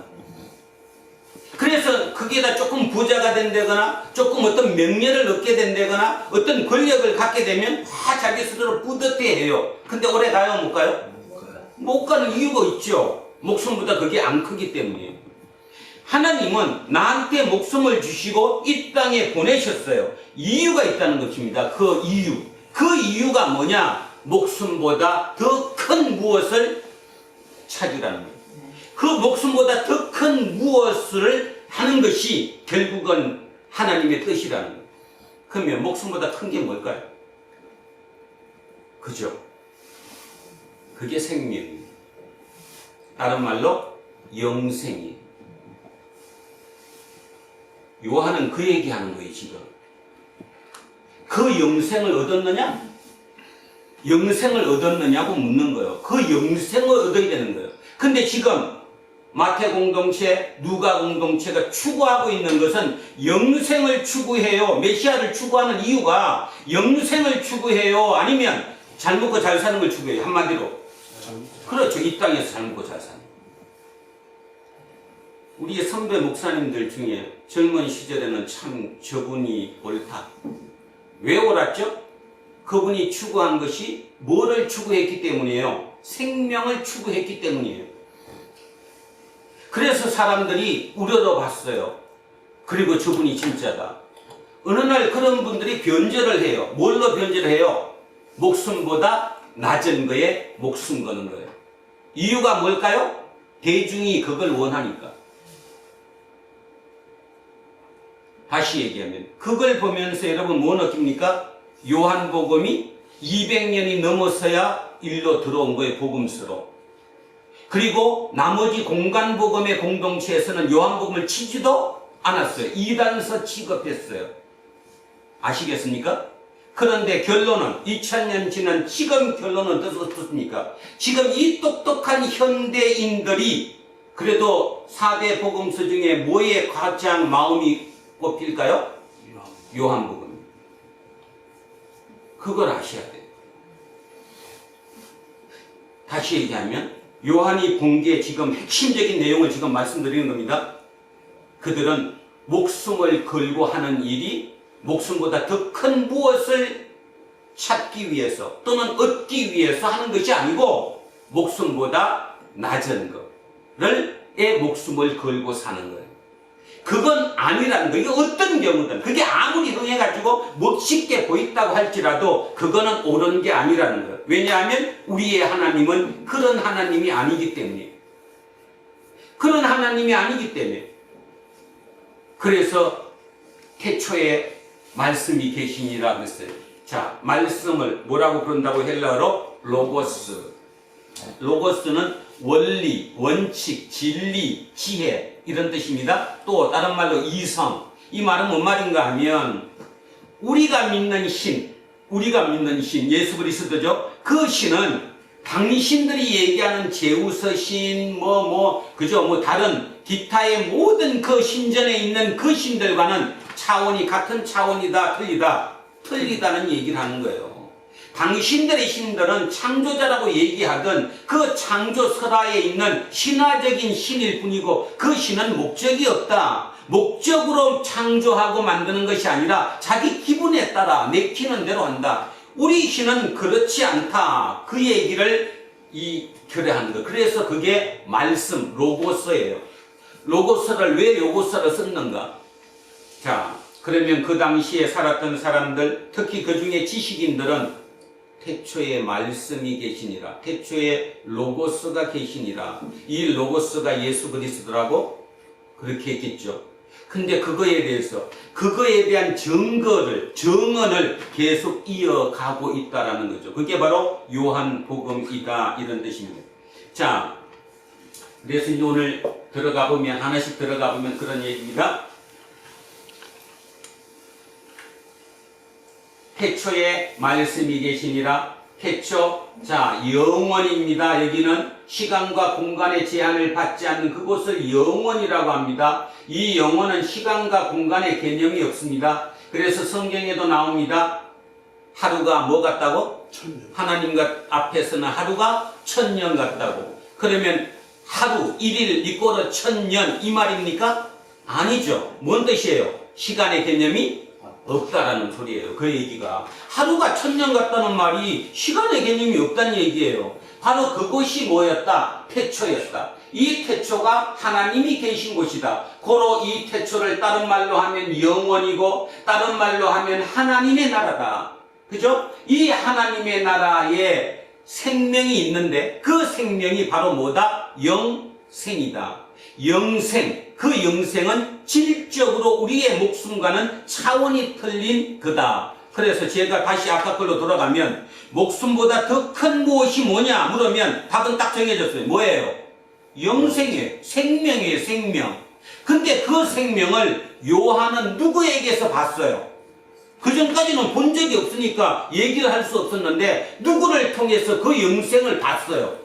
그래서 거기에다 조금 부자가 된다거나, 조금 어떤 명예를 얻게 된다거나, 어떤 권력을 갖게 되면 다 자기 스스로 뿌듯해해요. 근데 오래 가요? 못 가요? 못 가는 이유가 있죠. 목숨보다 그게 안 크기 때문이에요. 하나님은 나한테 목숨을 주시고 이 땅에 보내셨어요. 이유가 있다는 것입니다. 그 이유가 뭐냐? 목숨보다 더 큰 무엇을 찾으라는 거예요. 그 목숨보다 더 큰 무엇을 하는 것이 결국은 하나님의 뜻이라는 거예요. 그러면 목숨보다 큰 게 뭘까요? 그죠? 그게 생명이에요. 다른 말로 영생이에요. 요한은 그 얘기하는 거예요, 지금. 그 영생을 얻었느냐? 영생을 얻었느냐고 묻는 거예요. 그 영생을 얻어야 되는 거예요. 근데 지금 마태 공동체, 누가 공동체가 추구하고 있는 것은 영생을 추구해요. 메시아를 추구하는 이유가 영생을 추구해요. 아니면 잘 먹고 잘 사는 걸 추구해요. 한마디로. 그렇죠. 이 땅에서 잘 먹고 잘 사는 거. 우리 선배 목사님들 중에 젊은 시절에는 참 저분이 옳다. 왜 옳았죠? 그분이 추구한 것이 뭐를 추구했기 때문이에요? 생명을 추구했기 때문이에요. 그래서 사람들이 우러러봤어요. 그리고 저분이 진짜다. 어느 날 그런 분들이 변절을 해요. 뭘로 변절을 해요? 목숨보다 낮은 거에 목숨 거는 거예요. 이유가 뭘까요? 대중이 그걸 원하니까. 다시 얘기하면 그걸 보면서 여러분 뭐 느낍니까? 요한복음이 200년이 넘어서야 일로 들어온 거예요. 복음서로. 그리고 나머지 공간복음의 공동체에서는 요한복음을 치지도 않았어요. 이단서 취급했어요. 아시겠습니까? 그런데 결론은 2000년 지난 지금 결론은 어떻습니까? 지금 이 똑똑한 현대인들이 그래도 4대 복음서 중에 뭐에 가장 마음이 꼽힐까요? 요한복음. 그걸 아셔야 돼요. 다시 얘기하면 요한이 본 게 지금 핵심적인 내용을 지금 말씀드리는 겁니다. 그들은 목숨을 걸고 하는 일이 목숨보다 더 큰 무엇을 찾기 위해서 또는 얻기 위해서 하는 것이 아니고 목숨보다 낮은 것에 목숨을 걸고 사는 거예요. 그건 아니라는 거예요. 이게 어떤 경우든 그게 아무리 흥해가지고 멋있게 보인다고 할지라도 그거는 옳은 게 아니라는 거예요. 왜냐하면 우리의 하나님은 그런 하나님이 아니기 때문에. 그런 하나님이 아니기 때문에. 그래서 태초에 말씀이 계시니라 그랬어요. 자, 말씀을 뭐라고 부른다고 헬라어로? 로고스. 로고스는 원리, 원칙, 진리, 지혜 이런 뜻입니다. 또 다른 말로 이성. 이 말은 뭔 말인가 하면 우리가 믿는 신, 예수 그리스도죠. 그 신은 당신들이 얘기하는 제우스 신, 다른 기타의 모든 그 신전에 있는 그 신들과는 차원이 같은 차원이다, 틀리다는 얘기를 하는 거예요. 당신들의 신들은 창조자라고 얘기하던 그 창조설화에 있는 신화적인 신일 뿐이고 그 신은 목적이 없다. 목적으로 창조하고 만드는 것이 아니라 자기 기분에 따라 내키는 대로 한다. 우리 신은 그렇지 않다. 그 얘기를 결여하는 거. 그래서 그게 말씀, 로고스예요. 로고스를 왜 로고스를 썼는가? 자, 그러면 그 당시에 살았던 사람들, 특히 그 중에 지식인들은 태초에 말씀이 계시니라. 태초에 로고스가 계시니라. 이 로고스가 예수 그리스도라고 그렇게 했겠죠. 근데 그거에 대한 정언을 계속 이어가고 있다라는 거죠. 그게 바로 요한복음이다. 이런 뜻입니다. 자, 그래서 이제 오늘 하나씩 들어가 보면 그런 얘기입니다. 태초에 말씀이 계시니라. 태초, 자, 영원입니다. 여기는 시간과 공간의 제한을 받지 않는 그곳을 영원이라고 합니다. 이 영원은 시간과 공간의 개념이 없습니다. 그래서 성경에도 나옵니다. 하루가 뭐 같다고? 하나님 앞에서는 하루가 1000년 같다고. 그러면 하루, 1일, 이꼬르 1000년 이 말입니까? 아니죠. 뭔 뜻이에요? 시간의 개념이 없다라는 소리예요. 그 얘기가. 하루가 1000년 같다는 말이 시간의 개념이 없다는 얘기예요. 바로 그곳이 뭐였다? 태초였다. 이 태초가 하나님이 계신 곳이다. 고로 이 태초를 다른 말로 하면 영원이고 다른 말로 하면 하나님의 나라다. 그죠? 이 하나님의 나라에 생명이 있는데 그 생명이 바로 뭐다? 영생이다. 영생. 그 영생은 질적으로 우리의 목숨과는 차원이 틀린 그다. 그래서 제가 다시 아까 걸로 돌아가면 목숨보다 더 큰 무엇이 뭐냐 물으면 답은 딱 정해졌어요. 뭐예요? 영생이에요. 생명이에요. 생명. 근데 그 생명을 요한은 누구에게서 봤어요? 그 전까지는 본 적이 없으니까 얘기를 할 수 없었는데 누구를 통해서 그 영생을 봤어요?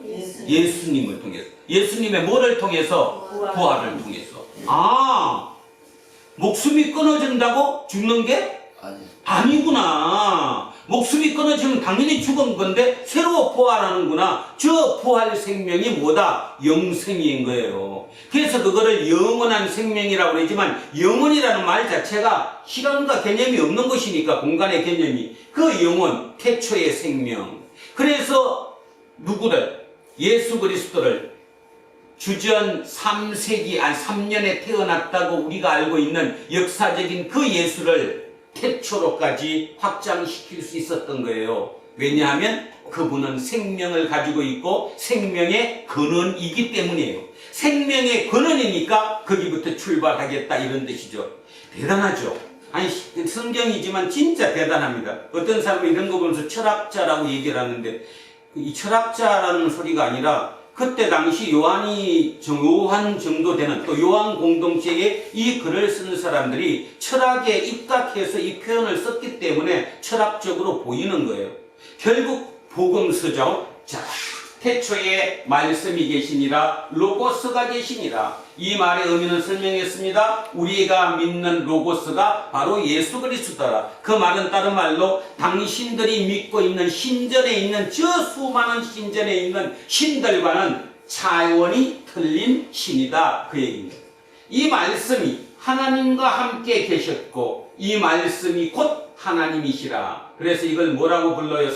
예수님을 통해서. 예수님의 뭐를 통해서? 부활을 통해서. 아, 목숨이 끊어진다고 죽는 게 아니. 아니구나. 목숨이 끊어지면 당연히 죽은 건데 새로 부활하는구나. 저 부활 생명이 뭐다? 영생인 거예요. 그래서 그거를 영원한 생명이라고 그러지만 영원이라는 말 자체가 시간과 개념이 없는 것이니까 공간의 개념이 그 영원, 태초의 생명. 그래서 누구를? 예수 그리스도를 주전 3세기, 3년에 태어났다고 우리가 알고 있는 역사적인 그 예수를 태초로까지 확장시킬 수 있었던 거예요. 왜냐하면 그분은 생명을 가지고 있고 생명의 근원이기 때문이에요. 생명의 근원이니까 거기부터 출발하겠다 이런 뜻이죠. 대단하죠. 아니 성경이지만 진짜 대단합니다. 어떤 사람이 이런 거 보면서 철학자라고 얘기를 하는데 이 철학자라는 소리가 아니라 그때 당시 요한 정도 되는 또 요한 공동체에 이 글을 쓰는 사람들이 철학에 입각해서 이 표현을 썼기 때문에 철학적으로 보이는 거예요. 결국 복음서죠. 자, 태초에 말씀이 계시니라 로고스가 계시니라. 이 말의 의미는 설명했습니다. 우리가 믿는 로고스가 바로 예수 그리스도라. 그 말은 다른 말로 당신들이 믿고 있는 신전에 있는 저 수많은 신전에 있는 신들과는 차원이 틀린 신이다. 그 얘기입니다. 이 말씀이 하나님과 함께 계셨고 이 말씀이 곧 하나님이시라. 그래서 이걸 뭐라고 불러요?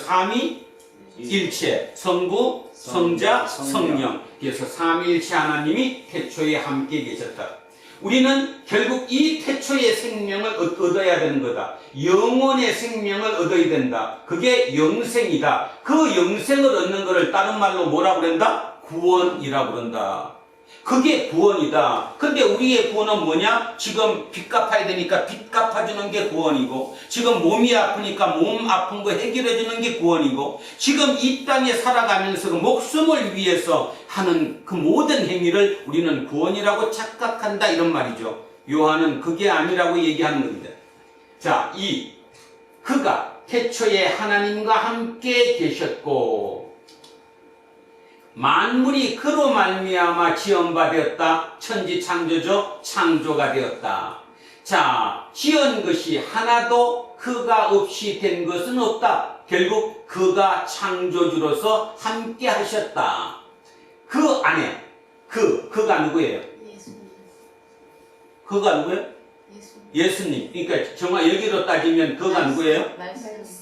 삼위일체, 성부, 성자, 성령. 그래서 삼위일체 하나님이 태초에 함께 계셨다. 우리는 결국 이 태초의 생명을 얻어야 되는 거다. 영원의 생명을 얻어야 된다. 그게 영생이다. 그 영생을 얻는 것을 다른 말로 뭐라고 그런다? 구원이라고 그런다. 그게 구원이다. 근데 우리의 구원은 뭐냐? 지금 빚 갚아야 되니까 빚 갚아주는 게 구원이고, 지금 몸이 아프니까 몸 아픈 거 해결해주는 게 구원이고, 지금 이 땅에 살아가면서 그 목숨을 위해서 하는 그 모든 행위를 우리는 구원이라고 착각한다 이런 말이죠. 요한은 그게 아니라고 얘기하는 겁니다. 자, 그가 태초에 하나님과 함께 계셨고 만물이 그로 말미암아 지은 바 되었다. 천지 창조죠. 창조가 되었다. 자, 지은 것이 하나도 그가 없이 된 것은 없다. 결국 그가 창조주로서 함께 하셨다. 그 안에 그가 누구예요? 그가 누구예요? 예수님. 그러니까 정말 여기로 따지면 그가 누구예요?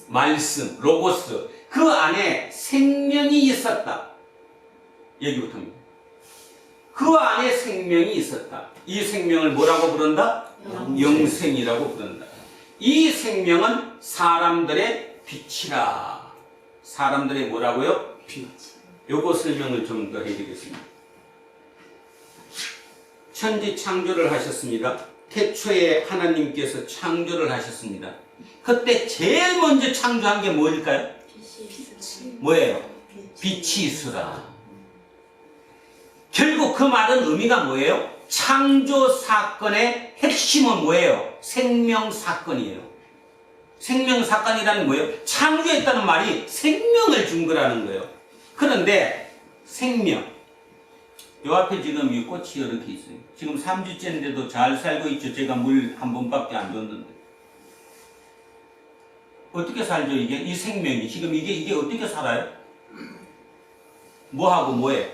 말씀, 로고스. 그 안에 생명이 있었다. 여기부터입니다. 그 안에 생명이 있었다. 이 생명을 뭐라고 부른다? 영생이라고 부른다. 이 생명은 사람들의 빛이라. 사람들의 뭐라고요? 빛. 요거 설명을 좀 더 해드리겠습니다. 천지 창조를 하셨습니다. 태초에 하나님께서 창조를 하셨습니다. 그때 제일 먼저 창조한 게 뭘까요? 뭐예요? 빛이 있으라. 결국 그 말은 의미가 뭐예요? 창조 사건의 핵심은 뭐예요? 생명 사건이에요. 생명 사건이라는 뭐예요? 창조했다는 말이 생명을 준 거라는 거예요. 그런데 생명, 요 앞에 지금 이 꽃이 이렇게 있어요. 지금 3주째인데도 잘 살고 있죠. 제가 물 한 번밖에 안 줬는데. 어떻게 살죠 이게? 이 생명이 지금 이게 어떻게 살아요? 뭐하고 뭐해?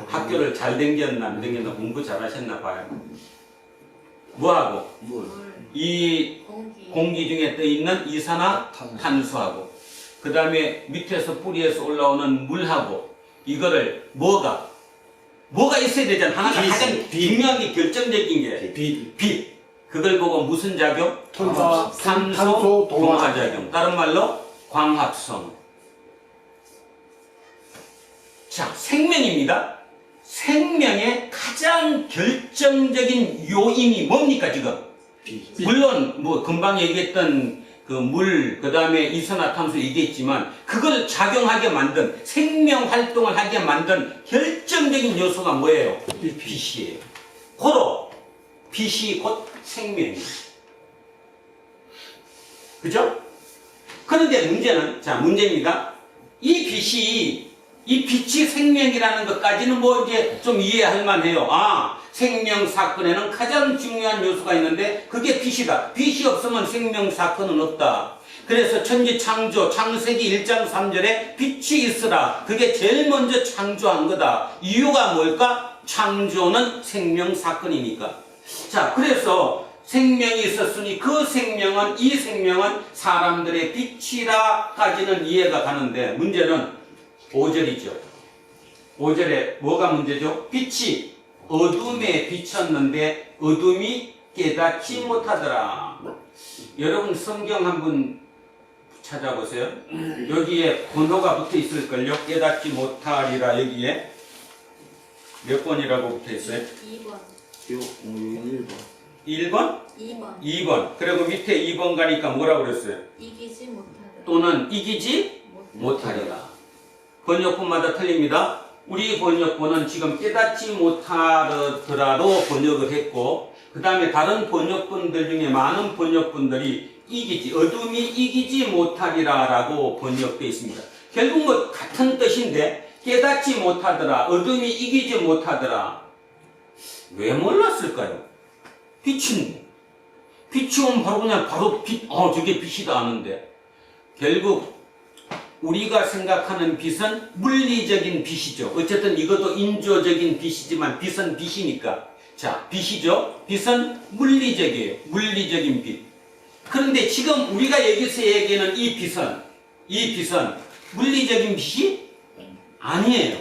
학교를 잘 댕겼나 안 댕겼나 공부 잘 하셨나 봐요. 뭐하고? 이 공기 중에 떠있는 이산화탄소하고. 그 다음에 밑에서 뿌리에서 올라오는 물하고 이거를 뭐가 있어야 되잖아. 하나가 빛, 가장 빛. 중요한 게 결정적인 게 빛. 빛. 그걸 보고 무슨 작용? 탄소 동화작용. 다른 말로 광합성. 자, 생명입니다. 생명의 가장 결정적인 요인이 뭡니까 지금? 빛. 물론 뭐 금방 얘기했던 그 물, 그 다음에 이산화탄소 얘기했지만 그걸 작용하게 만든 생명 활동을 하게 만든 결정적인 요소가 뭐예요? 빛이에요. 고로 빛이 곧 생명이에요. 그죠? 그런데 문제는, 자, 문제입니다. 이 빛이 생명이라는 것까지는 뭐 이제 좀 이해할 만해요. 아, 생명 사건에는 가장 중요한 요소가 있는데 그게 빛이다. 빛이 없으면 생명 사건은 없다. 그래서 천지 창조, 창세기 1장 3절에 빛이 있으라. 그게 제일 먼저 창조한 거다. 이유가 뭘까? 창조는 생명 사건이니까. 자, 그래서 생명이 있었으니 이 생명은 사람들의 빛이라까지는 이해가 가는데 문제는 5절이죠. 5절에 뭐가 문제죠? 빛이 어둠에 비쳤는데 어둠이 깨닫지 못하더라. 여러분 성경 한번 찾아보세요. 여기에 번호가 붙어 있을걸요. 깨닫지 못하리라. 여기에 몇 번이라고 붙어 있어요? 2번. 1번. 1번? 2번. 2번. 그리고 밑에 2번 가니까 뭐라고 그랬어요? 이기지 못하더라. 또는 이기지 못하리라. 번역본마다 틀립니다. 우리 번역본은 지금 깨닫지 못하더라도 번역을 했고, 그 다음에 다른 번역본들 중에 많은 번역본들이 어둠이 이기지 못하리라 라고 번역되어 있습니다. 결국 뭐 같은 뜻인데 깨닫지 못하더라, 어둠이 이기지 못하더라. 왜 몰랐을까요? 빛인데. 빛이 오면 바로 빛, 저게 빛이다 하는데 결국 우리가 생각하는 빛은 물리적인 빛이죠. 어쨌든 이것도 인조적인 빛이지만 빛은 빛이니까. 자, 빛이죠. 빛은 물리적이에요. 물리적인 빛. 그런데 지금 우리가 여기서 얘기하는 이 빛은 물리적인 빛이 아니에요.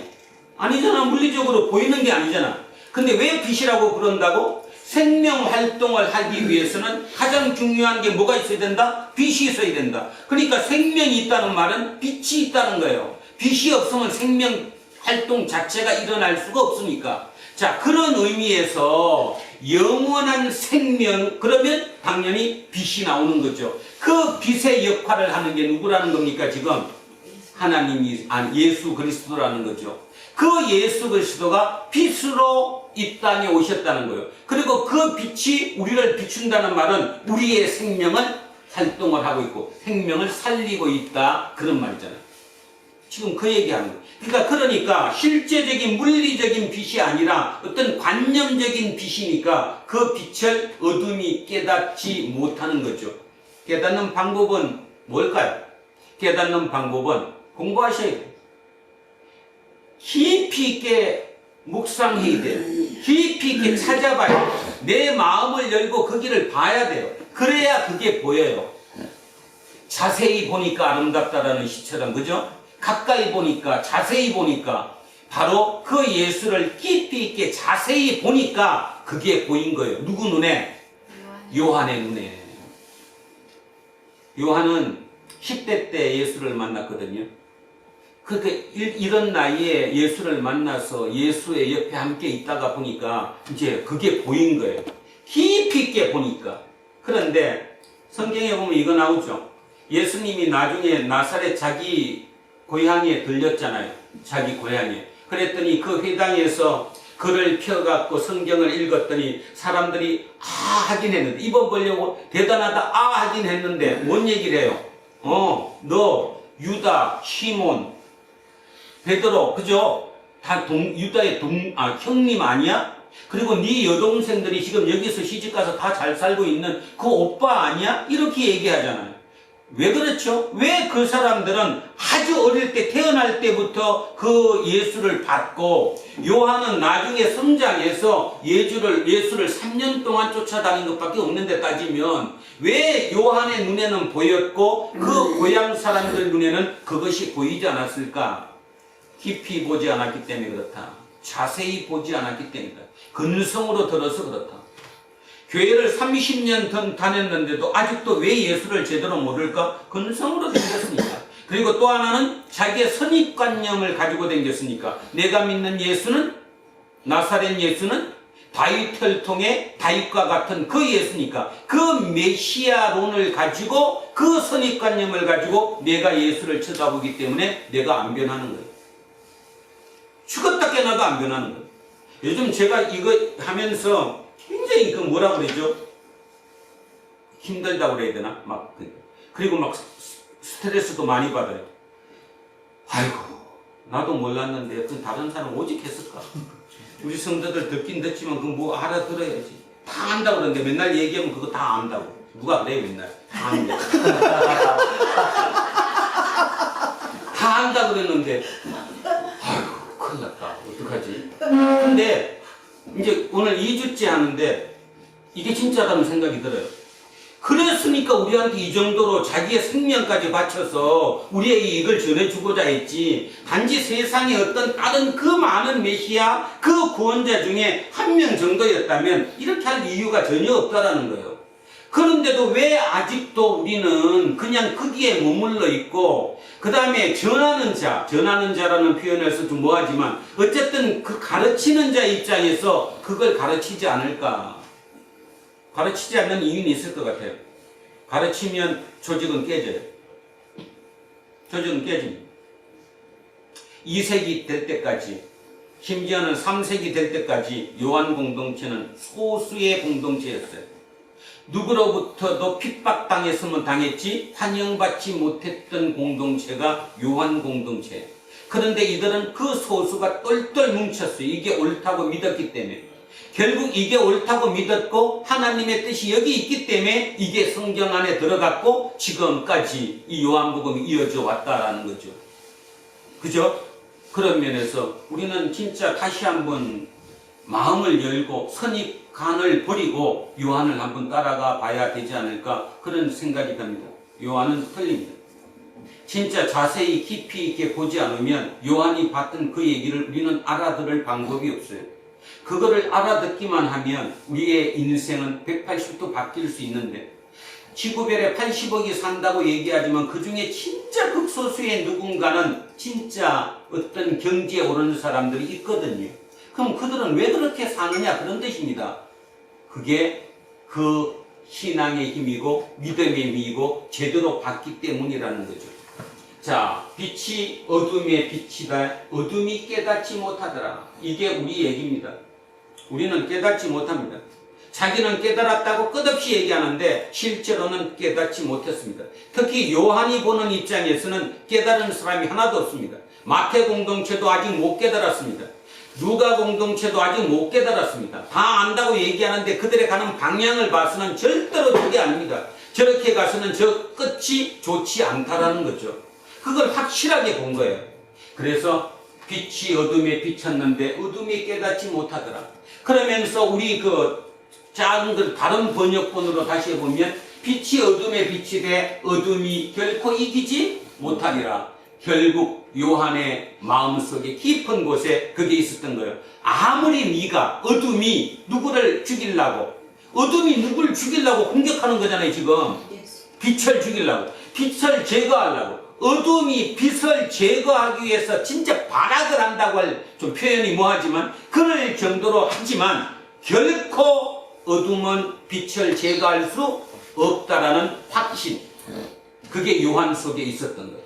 아니잖아. 물리적으로 보이는 게 아니잖아. 근데 왜 빛이라고 그런다고? 생명 활동을 하기 위해서는 가장 중요한 게 뭐가 있어야 된다? 빛이 있어야 된다. 그러니까 생명이 있다는 말은 빛이 있다는 거예요. 빛이 없으면 생명 활동 자체가 일어날 수가 없으니까. 자, 그런 의미에서 영원한 생명, 그러면 당연히 빛이 나오는 거죠. 그 빛의 역할을 하는 게 누구라는 겁니까? 지금 하나님이, 예수 그리스도라는 거죠. 그 예수 그리스도가 빛으로 이 땅에 오셨다는 거예요. 그리고 그 빛이 우리를 비춘다는 말은 우리의 생명을 활동을 하고 있고 생명을 살리고 있다, 그런 말이잖아요. 지금 그 얘기하는 거예요. 그러니까 실제적인 물리적인 빛이 아니라 어떤 관념적인 빛이니까 그 빛을 어둠이 깨닫지 못하는 거죠. 깨닫는 방법은 뭘까요? 깨닫는 방법은 공부하셔야 돼요. 깊이 있게 묵상해야 돼요. 깊이 있게 찾아봐야 돼요. 내 마음을 열고 그 길을 봐야 돼요. 그래야 그게 보여요. 자세히 보니까 아름답다라는 시처럼, 그죠? 가까이 보니까, 자세히 보니까, 바로 그 예수를 깊이 있게 자세히 보니까 그게 보인 거예요. 누구 눈에? 요한의 눈에. 요한은 10대 때 예수를 만났거든요. 그렇게 이런 나이에 예수를 만나서 예수의 옆에 함께 있다가 보니까 이제 그게 보인 거예요. 깊이 있게 보니까. 그런데 성경에 보면 이거 나오죠. 예수님이 나중에 나사렛 자기 고향에 들렸잖아요. 자기 고향에. 그랬더니 그 회당에서 글을 펴갖고 성경을 읽었더니 사람들이 하긴 했는데, 입어 보려고 대단하다 하긴 했는데 뭔 얘기를 해요? 너 유다, 시몬, 베드로, 그죠? 다 유다의 형님 아니야? 그리고 네 여동생들이 지금 여기서 시집가서 다 잘 살고 있는 그 오빠 아니야? 이렇게 얘기하잖아요. 왜 그렇죠? 왜 그 사람들은 아주 어릴 때 태어날 때부터 그 예수를 받고 요한은 나중에 성장해서 예수를 3년 동안 쫓아다닌 것밖에 없는데 따지면 왜 요한의 눈에는 보였고 그 고향 사람들 눈에는 그것이 보이지 않았을까? 깊이 보지 않았기 때문에 그렇다. 자세히 보지 않았기 때문이다. 근성으로 들어서 그렇다. 교회를 30년 다녔는데도 아직도 왜 예수를 제대로 모를까? 근성으로 댕겼으니까. 그리고 또 하나는 자기의 선입관념을 가지고 댕겼으니까. 내가 믿는 예수는, 나사렛 예수는 다윗 혈통의 다윗과 같은 그 예수니까 그 메시아론을 가지고 그 선입관념을 가지고 내가 예수를 쳐다보기 때문에 내가 안 변하는 거예요. 죽었다 깨나도 안 변하는 거예요. 요즘 제가 이거 하면서 굉장히 그 뭐라 그러죠? 힘들다고 그래야 되나? 그리고 막 스트레스도 많이 받아요. 아이고, 나도 몰랐는데 어떤 다른 사람 오직 했을까? 우리 성도들 듣긴 듣지만 그거 뭐 알아들어야지. 다 안다고 그러는데 맨날 얘기하면 그거 다 안다고. 누가 그래 맨날. 다 안다. 다 안다 그랬는데 아이고 큰일 났다. 어떡하지? 근데 이제 오늘 2주째 하는데 이게 진짜라는 생각이 들어요. 그랬으니까 우리한테 이 정도로 자기의 생명까지 바쳐서 우리에게 이걸 전해주고자 했지. 단지 세상에 어떤 다른 그 많은 메시아, 그 구원자 중에 한 명 정도였다면 이렇게 할 이유가 전혀 없다라는 거예요. 그런데도 왜 아직도 우리는 그냥 거기에 머물러 있고 그 다음에 전하는 자라는 표현을 써서 좀 뭐하지만 어쨌든 그 가르치는 자 입장에서 그걸 가르치지 않을까. 가르치지 않는 이유는 있을 것 같아요. 가르치면 조직은 깨져요. 조직은 깨집니다. 2세기 될 때까지, 심지어는 3세기 될 때까지 요한 공동체는 소수의 공동체였어요. 누구로부터도 핍박당했으면 당했지 환영받지 못했던 공동체가 요한 공동체. 그런데 이들은 그 소수가 똘똘 뭉쳤어요. 이게 옳다고 믿었기 때문에. 결국 이게 옳다고 믿었고 하나님의 뜻이 여기 있기 때문에 이게 성경 안에 들어갔고 지금까지 이 요한복음이 이어져 왔다라는 거죠. 그죠? 그런 면에서 우리는 진짜 다시 한번 마음을 열고 선입관을 버리고 요한을 한번 따라가 봐야 되지 않을까 그런 생각이 듭니다. 요한은 틀립니다. 진짜 자세히 깊이 있게 보지 않으면 요한이 봤던 그 얘기를 우리는 알아들을 방법이 없어요. 그거를 알아듣기만 하면 우리의 인생은 180도 바뀔 수 있는데 지구별에 80억이 산다고 얘기하지만 그 중에 진짜 극소수의 누군가는 진짜 어떤 경지에 오르는 사람들이 있거든요. 그럼 그들은 왜 그렇게 사느냐 그런 뜻입니다. 그게 그 신앙의 힘이고 믿음의 힘이고 제대로 봤기 때문이라는 거죠. 자, 빛이 어둠의 빛이다. 어둠이 깨닫지 못하더라. 이게 우리 얘기입니다. 우리는 깨닫지 못합니다. 자기는 깨달았다고 끝없이 얘기하는데 실제로는 깨닫지 못했습니다. 특히 요한이 보는 입장에서는 깨달은 사람이 하나도 없습니다. 마태 공동체도 아직 못 깨달았습니다. 누가 공동체도 아직 못 깨달았습니다. 다 안다고 얘기하는데 그들의 가는 방향을 봐서는 절대로 그게 아닙니다. 저렇게 가서는 저 끝이 좋지 않다라는 거죠. 그걸 확실하게 본 거예요. 그래서 빛이 어둠에 비쳤는데 어둠이 깨닫지 못하더라. 그러면서 우리 그 작은 그 다른 번역본으로 다시 해보면 빛이 어둠에 비치되 어둠이 결코 이기지 못하리라. 결국 요한의 마음속에 깊은 곳에 그게 있었던 거예요. 아무리 네가 어둠이 누구를 죽이려고 어둠이 누구를 죽이려고 공격하는 거잖아요. 지금 빛을 죽이려고 빛을 제거하려고 어둠이 빛을 제거하기 위해서 진짜 발악을 한다고 할 좀 표현이 뭐하지만 그럴 정도로 하지만 결코 어둠은 빛을 제거할 수 없다라는 확신. 그게 요한 속에 있었던 거예요.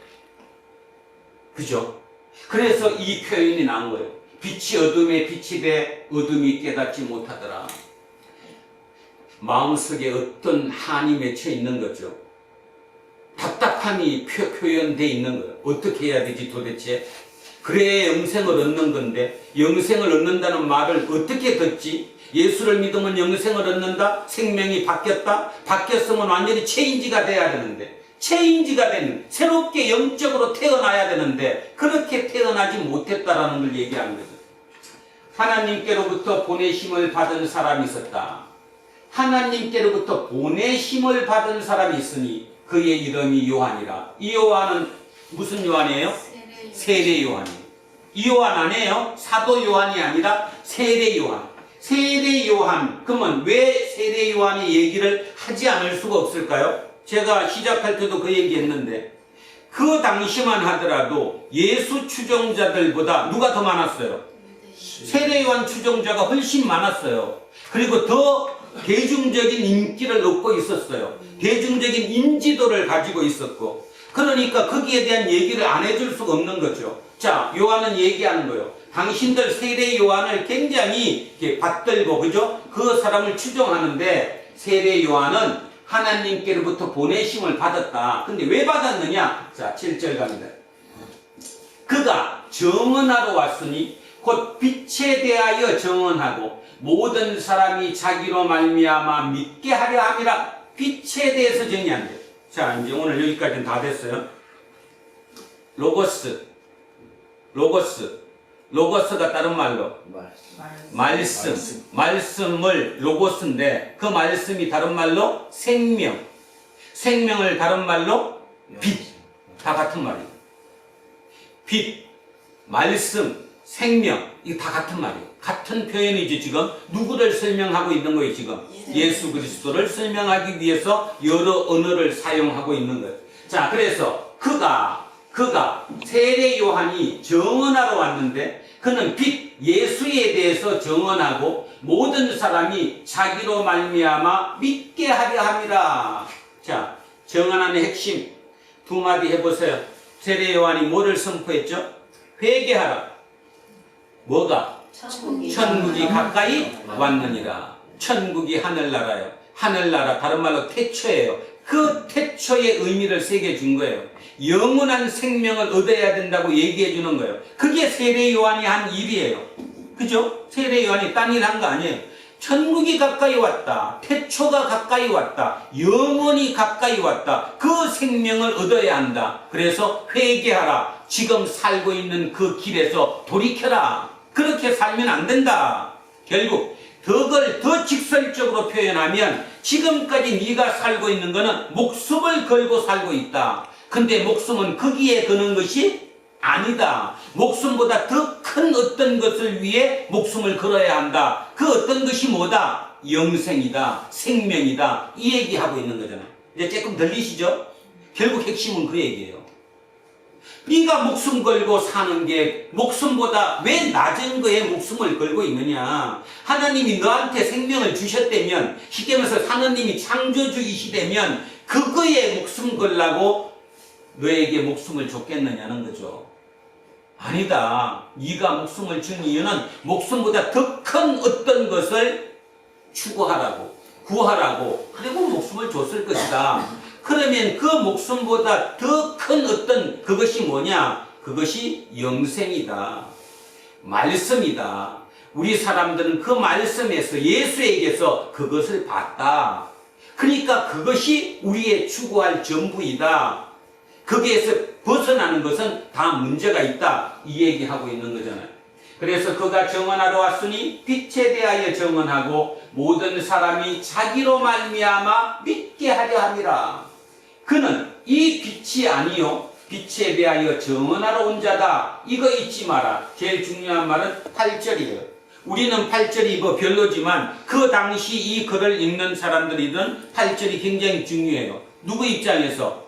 그죠? 그래서 이 표현이 나온 거예요. 빛이 어둠에 빛이 돼 어둠이 깨닫지 못하더라. 마음속에 어떤 한이 맺혀 있는 거죠. 답답함이 표현되어 있는 거예요. 어떻게 해야 되지 도대체? 그래야 영생을 얻는 건데 영생을 얻는다는 말을 어떻게 듣지? 예수를 믿으면 영생을 얻는다? 생명이 바뀌었다? 바뀌었으면 완전히 체인지가 돼야 되는데 체인지가 되는, 새롭게 영적으로 태어나야 되는데 그렇게 태어나지 못했다라는 걸 얘기하는 거죠. 하나님께로부터 보내심을 받은 사람이 있었다. 하나님께로부터 보내심을 받은 사람이 있으니 그의 이름이 요한이라. 이 요한은 무슨 요한이에요? 세례 요한이에요. 이 요한 아니에요? 사도 요한이 아니라 세례 요한. 세례 요한. 그러면 왜 세례 요한의 얘기를 하지 않을 수가 없을까요? 제가 시작할 때도 그 얘기했는데 그 당시만 하더라도 예수 추종자들보다 누가 더 많았어요? 세례 요한 추종자가 훨씬 많았어요. 그리고 더 대중적인 인기를 얻고 있었어요. 대중적인 인지도를 가지고 있었고, 그러니까 거기에 대한 얘기를 안 해줄 수가 없는 거죠. 자, 요한은 얘기하는 거예요. 당신들 세례 요한을 굉장히 이렇게 받들고, 그죠? 그 사람을 추종하는데 세례 요한은 하나님께로부터 보내심을 받았다. 근데 왜 받았느냐? 자, 7절 갑니다. 그가 정언하러 왔으니 곧 빛에 대하여 정언하고 모든 사람이 자기로 말미암아 믿게 하려 함이라. 빛에 대해서 정의한대요. 자, 이제 오늘 여기까지는 다 됐어요. 로고스가 다른 말로 말씀을 로고스인데 그 말씀이 다른 말로 생명을 다른 말로 빛, 다 같은 말이에요. 빛, 말씀, 생명, 이거 다 같은 말이에요. 같은 표현이지. 지금 누구를 설명하고 있는 거예요? 지금 예수 그리스도를 설명하기 위해서 여러 언어를 사용하고 있는 거예요. 자, 그래서 그가 세례 요한이 정언하러 왔는데 그는 빛, 예수에 대해서 정언하고 모든 사람이 자기로 말미암아 믿게 하려 함이라. 자, 정언하는 핵심 두 마디 해보세요. 세례 요한이 뭐를 선포했죠? 회개하라. 뭐가? 천국이 가까이 왔느니라. 천국이 하늘나라예요. 하늘나라, 다른 말로 태초예요. 그 태초의 의미를 새겨준 거예요. 영원한 생명을 얻어야 된다고 얘기해 주는 거예요. 그게 세례 요한이 한 일이에요. 그죠? 세례 요한이 딴 일 한 거 아니에요. 천국이 가까이 왔다. 태초가 가까이 왔다. 영원히 가까이 왔다. 그 생명을 얻어야 한다. 그래서 회개하라. 지금 살고 있는 그 길에서 돌이켜라. 그렇게 살면 안 된다. 결국 그걸 더 직설적으로 표현하면 지금까지 네가 살고 있는 거는 목숨을 걸고 살고 있다. 근데 목숨은 거기에 거는 것이 아니다. 목숨보다 더 큰 어떤 것을 위해 목숨을 걸어야 한다. 그 어떤 것이 뭐다? 영생이다. 생명이다. 이 얘기하고 있는 거잖아요. 이제 조금 들리시죠? 결국 핵심은 그 얘기예요. 네가 목숨 걸고 사는 게 목숨보다 왜 낮은 거에 목숨을 걸고 있느냐? 하나님이 너한테 생명을 주셨다면, 쉽게 말해서 하나님이 창조주이시다면 그거에 목숨 걸라고 너에게 목숨을 줬겠느냐는 거죠. 아니다. 네가 목숨을 준 이유는 목숨보다 더 큰 어떤 것을 추구하라고, 구하라고, 그리고 목숨을 줬을 것이다. 그러면 그 목숨보다 더 큰 어떤 그것이 뭐냐? 그것이 영생이다. 말씀이다. 우리 사람들은 그 말씀에서, 예수에게서 그것을 봤다. 그러니까 그것이 우리의 추구할 전부이다. 거기에서 벗어나는 것은 다 문제가 있다. 이 얘기하고 있는 거잖아요. 그래서 그가 정언하러 왔으니 빛에 대하여 정언하고 모든 사람이 자기로 말미암아 믿게 하려 함이라. 그는 이 빛이 아니요 빛에 대하여 정언하러 온 자다. 이거 잊지 마라. 제일 중요한 말은 8절이에요. 우리는 8절이 뭐 별로지만 그 당시 이 글을 읽는 사람들이든 8절이 굉장히 중요해요. 누구 입장에서?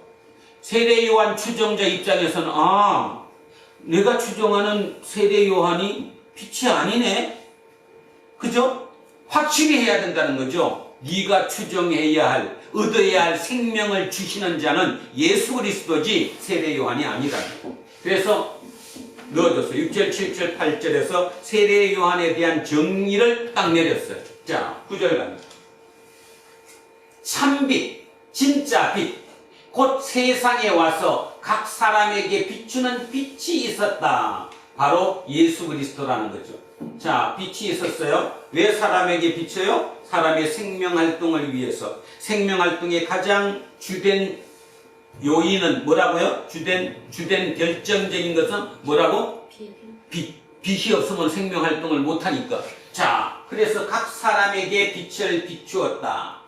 세례 요한 추종자 입장에서는 내가 추종하는 세례 요한이 빛이 아니네. 그죠? 확실히 해야 된다는 거죠. 네가 추종해야 할, 얻어야 할 생명을 주시는 자는 예수 그리스도지 세례 요한이 아니다. 그래서 넣어줬어요. 6절, 7절, 8절에서 세례 요한에 대한 정의를 딱 내렸어요. 자, 9절 갑니다. 참빛, 진짜 빛, 곧 세상에 와서 각 사람에게 비추는 빛이 있었다. 바로 예수 그리스도라는 거죠. 자, 빛이 있었어요. 왜 사람에게 비춰요? 사람의 생명활동을 위해서. 생명활동의 가장 주된 요인은 뭐라고요? 주된 결정적인 것은 뭐라고? 빛이 없으면 생명활동을 못하니까. 자, 그래서 각 사람에게 빛을 비추었다.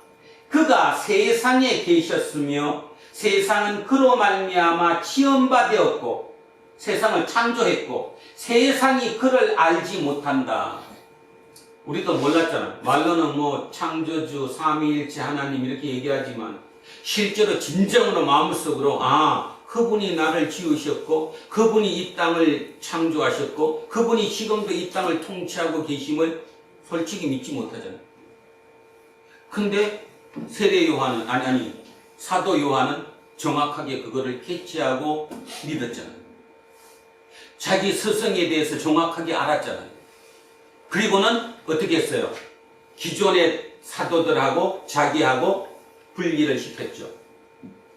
그가 세상에 계셨으며 세상은 그로 말미암아 지은 바 되었고 세상을 창조했고 세상이 그를 알지 못한다. 우리도 몰랐잖아. 말로는 뭐 창조주, 삼위일체 하나님 이렇게 얘기하지만 실제로 진정으로 마음속으로 그분이 나를 지으셨고 그분이 이 땅을 창조하셨고 그분이 지금도 이 땅을 통치하고 계심을 솔직히 믿지 못하잖아요. 근데 세례 요한은 사도 요한은 정확하게 그거를 캐치하고 믿었잖아요. 자기 스승에 대해서 정확하게 알았잖아요. 그리고는 어떻게 했어요? 기존의 사도들하고 자기하고 분리를 시켰죠.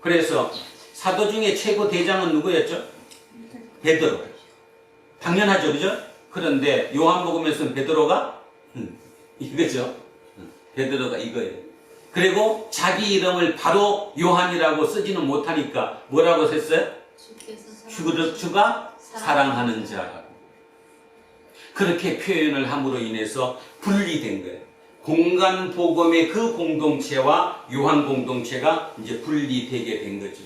그래서 사도 중에 최고 대장은 누구였죠? 베드로. 당연하죠, 그죠? 그런데 요한복음에서는 베드로가 이거죠. 베드로가 이거예요. 그리고 자기 이름을 바로 요한이라고 쓰지는 못하니까 뭐라고 했어요? 주가 사랑하는 자라고. 그렇게 표현을 함으로 인해서 분리된 거예요. 공간 복음의 그 공동체와 요한 공동체가 이제 분리되게 된 거죠.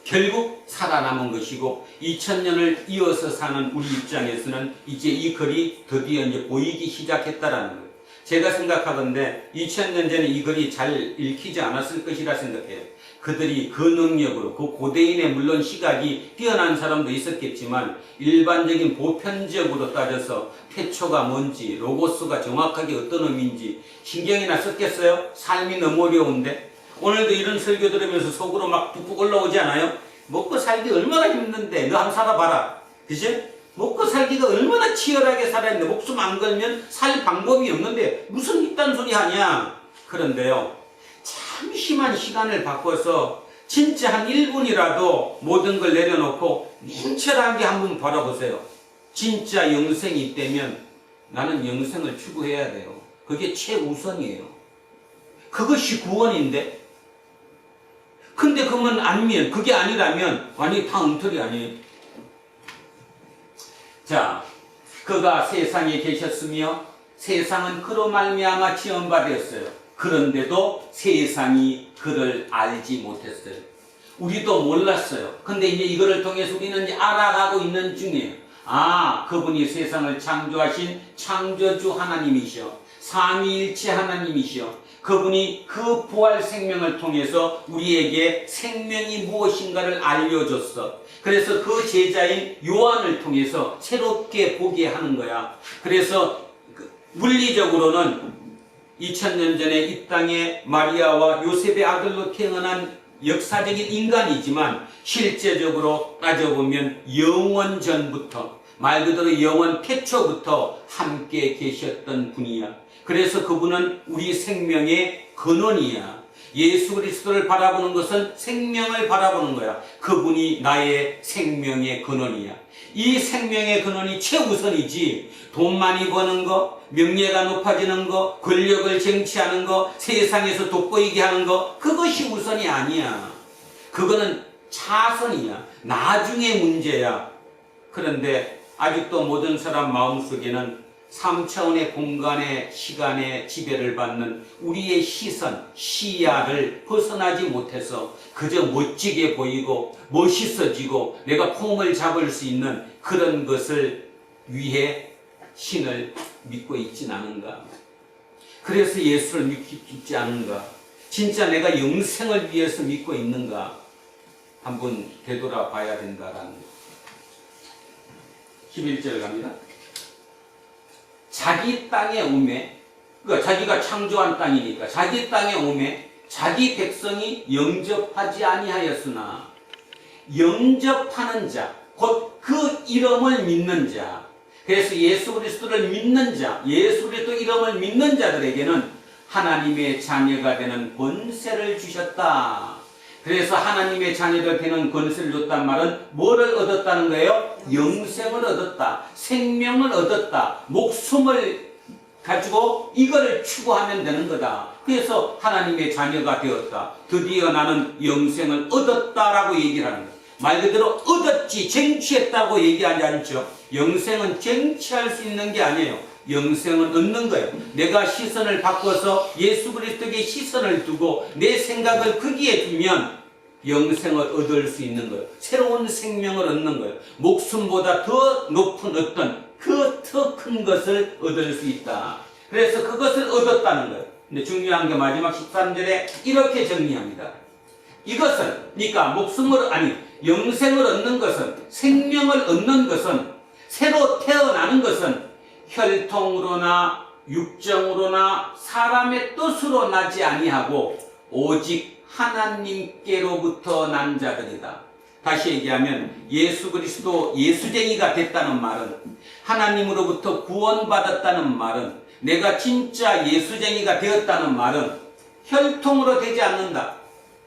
결국 살아남은 것이고 2000년을 이어서 사는 우리 입장에서는 이제 이 글이 드디어 이제 보이기 시작했다라는 거예요. 제가 생각하건대 2000년 전에 이 글이 잘 읽히지 않았을 것이라 생각해요. 그들이 그 능력으로 그 고대인의 물론 시각이 뛰어난 사람도 있었겠지만 일반적인 보편적으로 따져서 태초가 뭔지 로고스가 정확하게 어떤 의미인지 신경이나 썼겠어요? 삶이 너무 어려운데 오늘도 이런 설교 들으면서 속으로 막 뚝뚝 올라오지 않아요? 먹고 살기 얼마나 힘든데 너 한번 살아봐라. 그치? 먹고 살기가 얼마나 치열하게 살아야 하는데 목숨 안 걸면 살 방법이 없는데 무슨 이딴 소리 하냐. 그런데요, 잠시만 시간을 바꿔서 진짜 한 1분이라도 모든 걸 내려놓고 냉철하게 한번 바라보세요. 진짜 영생이 있다면 나는 영생을 추구해야 돼요. 그게 최우선이에요. 그것이 구원인데. 근데 그러면 아니면 그게 아니라면 완전히 다 엉터리 아니에요. 자, 그가 세상에 계셨으며 세상은 그로 말미암아 지은 바 되었어요. 그런데도 세상이 그를 알지 못했어요. 우리도 몰랐어요. 근데 이제 이거를 통해서 우리는 이제 알아가고 있는 중이에요. 그분이 세상을 창조하신 창조주 하나님이시여, 삼위일체 하나님이시여, 그분이 그 부활 생명을 통해서 우리에게 생명이 무엇인가를 알려줬어. 그래서 그 제자인 요한을 통해서 새롭게 보게 하는 거야. 그래서 물리적으로는 2000년 전에 이 땅에 마리아와 요셉의 아들로 태어난 역사적인 인간이지만 실제적으로 따져보면 영원 전부터, 말 그대로 영원 태초부터 함께 계셨던 분이야. 그래서 그분은 우리 생명의 근원이야. 예수 그리스도를 바라보는 것은 생명을 바라보는 거야. 그분이 나의 생명의 근원이야. 이 생명의 근원이 최우선이지 돈 많이 버는 거, 명예가 높아지는 거, 권력을 쟁취하는 거, 세상에서 돋보이게 하는 거, 그것이 우선이 아니야. 그거는 차선이야. 나중의 문제야. 그런데 아직도 모든 사람 마음속에는 3차원의 공간의 시간의 지배를 받는 우리의 시선, 시야를 벗어나지 못해서 그저 멋지게 보이고 멋있어지고 내가 폼을 잡을 수 있는 그런 것을 위해 신을 믿고 있진 않은가? 그래서 예수를 믿지 않은가? 진짜 내가 영생을 위해서 믿고 있는가? 한번 되돌아봐야 된다라는 11절 갑니다. 자기 땅에 오매, 그러니까 자기가 창조한 땅이니까 자기 땅에 오매 자기 백성이 영접하지 아니하였으나 영접하는 자, 곧 그 이름을 믿는 자, 그래서 예수 그리스도를 믿는 자, 예수 그리스도 이름을 믿는 자들에게는 하나님의 자녀가 되는 권세를 주셨다. 그래서 하나님의 자녀가 되는 권세를 줬단 말은 뭐를 얻었다는 거예요? 영생을 얻었다. 생명을 얻었다. 목숨을 가지고 이거를 추구하면 되는 거다. 그래서 하나님의 자녀가 되었다. 드디어 나는 영생을 얻었다라고 얘기를 하는 거예요. 말 그대로 얻었지 쟁취했다고 얘기하지 않죠. 영생은 쟁취할 수 있는 게 아니에요. 영생은 얻는 거예요. 내가 시선을 바꿔서 예수 그리스도에게 시선을 두고 내 생각을 거기에 두면 영생을 얻을 수 있는 거예요. 새로운 생명을 얻는 거예요. 목숨보다 더 높은 어떤 그 더 큰 것을 얻을 수 있다. 그래서 그것을 얻었다는 거예요. 근데 중요한 게 마지막 13절에 이렇게 정리합니다. 이것은 그러니까 영생을 얻는 것은, 생명을 얻는 것은, 새로 태어나는 것은 혈통으로나 육정으로나 사람의 뜻으로 나지 아니하고 오직 하나님께로부터 난 자들이다. 다시 얘기하면 예수 그리스도 예수쟁이가 됐다는 말은, 하나님으로부터 구원받았다는 말은, 내가 진짜 예수쟁이가 되었다는 말은 혈통으로 되지 않는다.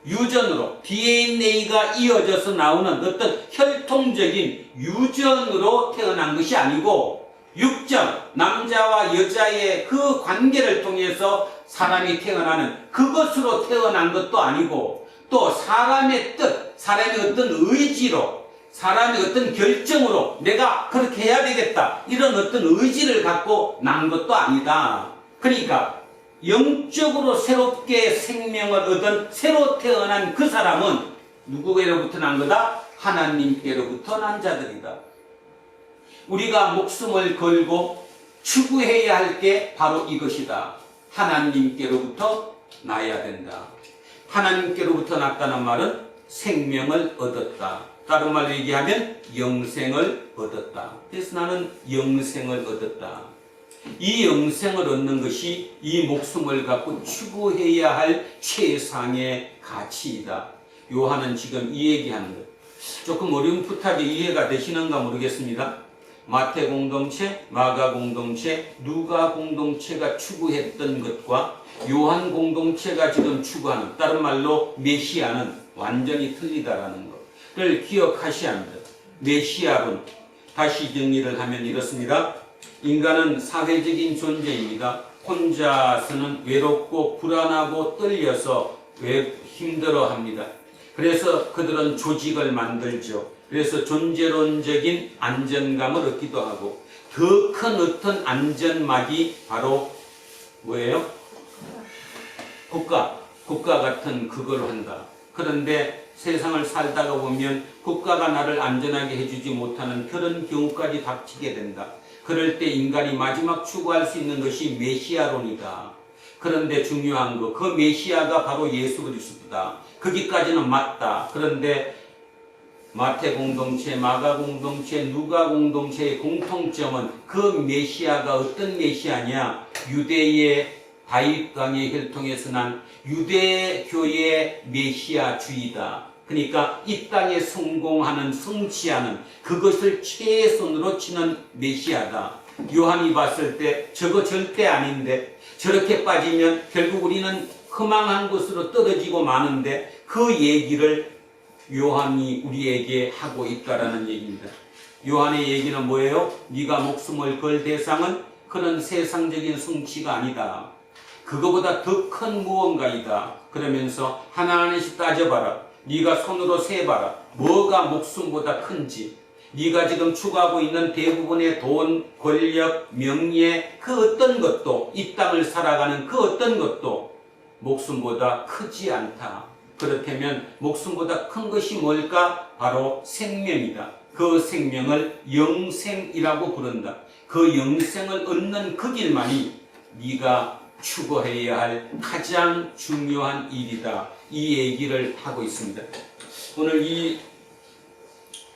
유전으로, DNA가 이어져서 나오는 어떤 혈통적인 유전으로 태어난 것이 아니고, 육정, 남자와 여자의 그 관계를 통해서 사람이 태어나는 그것으로 태어난 것도 아니고, 또 사람의 뜻, 사람의 어떤 의지로, 사람의 어떤 결정으로 내가 그렇게 해야 되겠다, 이런 어떤 의지를 갖고 난 것도 아니다. 그러니까 영적으로 새롭게 생명을 얻은 새로 태어난 그 사람은 누구에게로부터 난 거다? 하나님께로부터 난 자들이다. 우리가 목숨을 걸고 추구해야 할 게 바로 이것이다. 하나님께로부터 나야 된다. 하나님께로부터 났다는 말은 생명을 얻었다. 다른 말로 얘기하면 영생을 얻었다. 그래서 나는 영생을 얻었다. 이 영생을 얻는 것이 이 목숨을 갖고 추구해야 할 최상의 가치이다. 요한은 지금 이 얘기하는 것. 조금 어렴풋하게 이해가 되시는가 모르겠습니다. 마태 공동체, 마가 공동체, 누가 공동체가 추구했던 것과 요한 공동체가 지금 추구하는, 다른 말로 메시아는 완전히 틀리다라는 것을 기억하셔야 합니다. 메시아론, 다시 정리를 하면 이렇습니다. 인간은 사회적인 존재입니다. 혼자서는 외롭고 불안하고 떨려서 힘들어합니다. 그래서 그들은 조직을 만들죠. 그래서 존재론적인 안전감을 얻기도 하고, 더 큰 어떤 안전막이 바로 뭐예요? 국가 같은 그걸 한다. 그런데 세상을 살다가 보면 국가가 나를 안전하게 해주지 못하는 그런 경우까지 닥치게 된다. 그럴 때 인간이 마지막 추구할 수 있는 것이 메시아론이다. 그런데 중요한 거, 그 메시아가 바로 예수 그리스도다. 거기까지는 맞다. 그런데 마태 공동체, 마가 공동체, 누가 공동체의 공통점은 그 메시아가 어떤 메시아냐? 유대의 다윗왕의 혈통에서 난 유대교의 메시아주의다. 그러니까 이 땅에 성공하는, 성취하는 그것을 최선으로 치는 메시아다. 요한이 봤을 때 저거 절대 아닌데, 저렇게 빠지면 결국 우리는 허망한 곳으로 떨어지고 마는데, 그 얘기를 요한이 우리에게 하고 있다라는 얘기입니다. 요한의 얘기는 뭐예요? 네가 목숨을 걸 대상은 그런 세상적인 성취가 아니다. 그거보다 더 큰 무언가이다. 그러면서 하나하나씩 따져봐라. 네가 손으로 세봐라. 뭐가 목숨보다 큰지. 네가 지금 추구하고 있는 대부분의 돈, 권력, 명예, 그 어떤 것도, 이 땅을 살아가는 그 어떤 것도 목숨보다 크지 않다. 그렇다면 목숨보다 큰 것이 뭘까? 바로 생명이다. 그 생명을 영생이라고 부른다. 그 영생을 얻는 그 길만이 네가 추구해야 할 가장 중요한 일이다. 이 얘기를 하고 있습니다. 오늘 이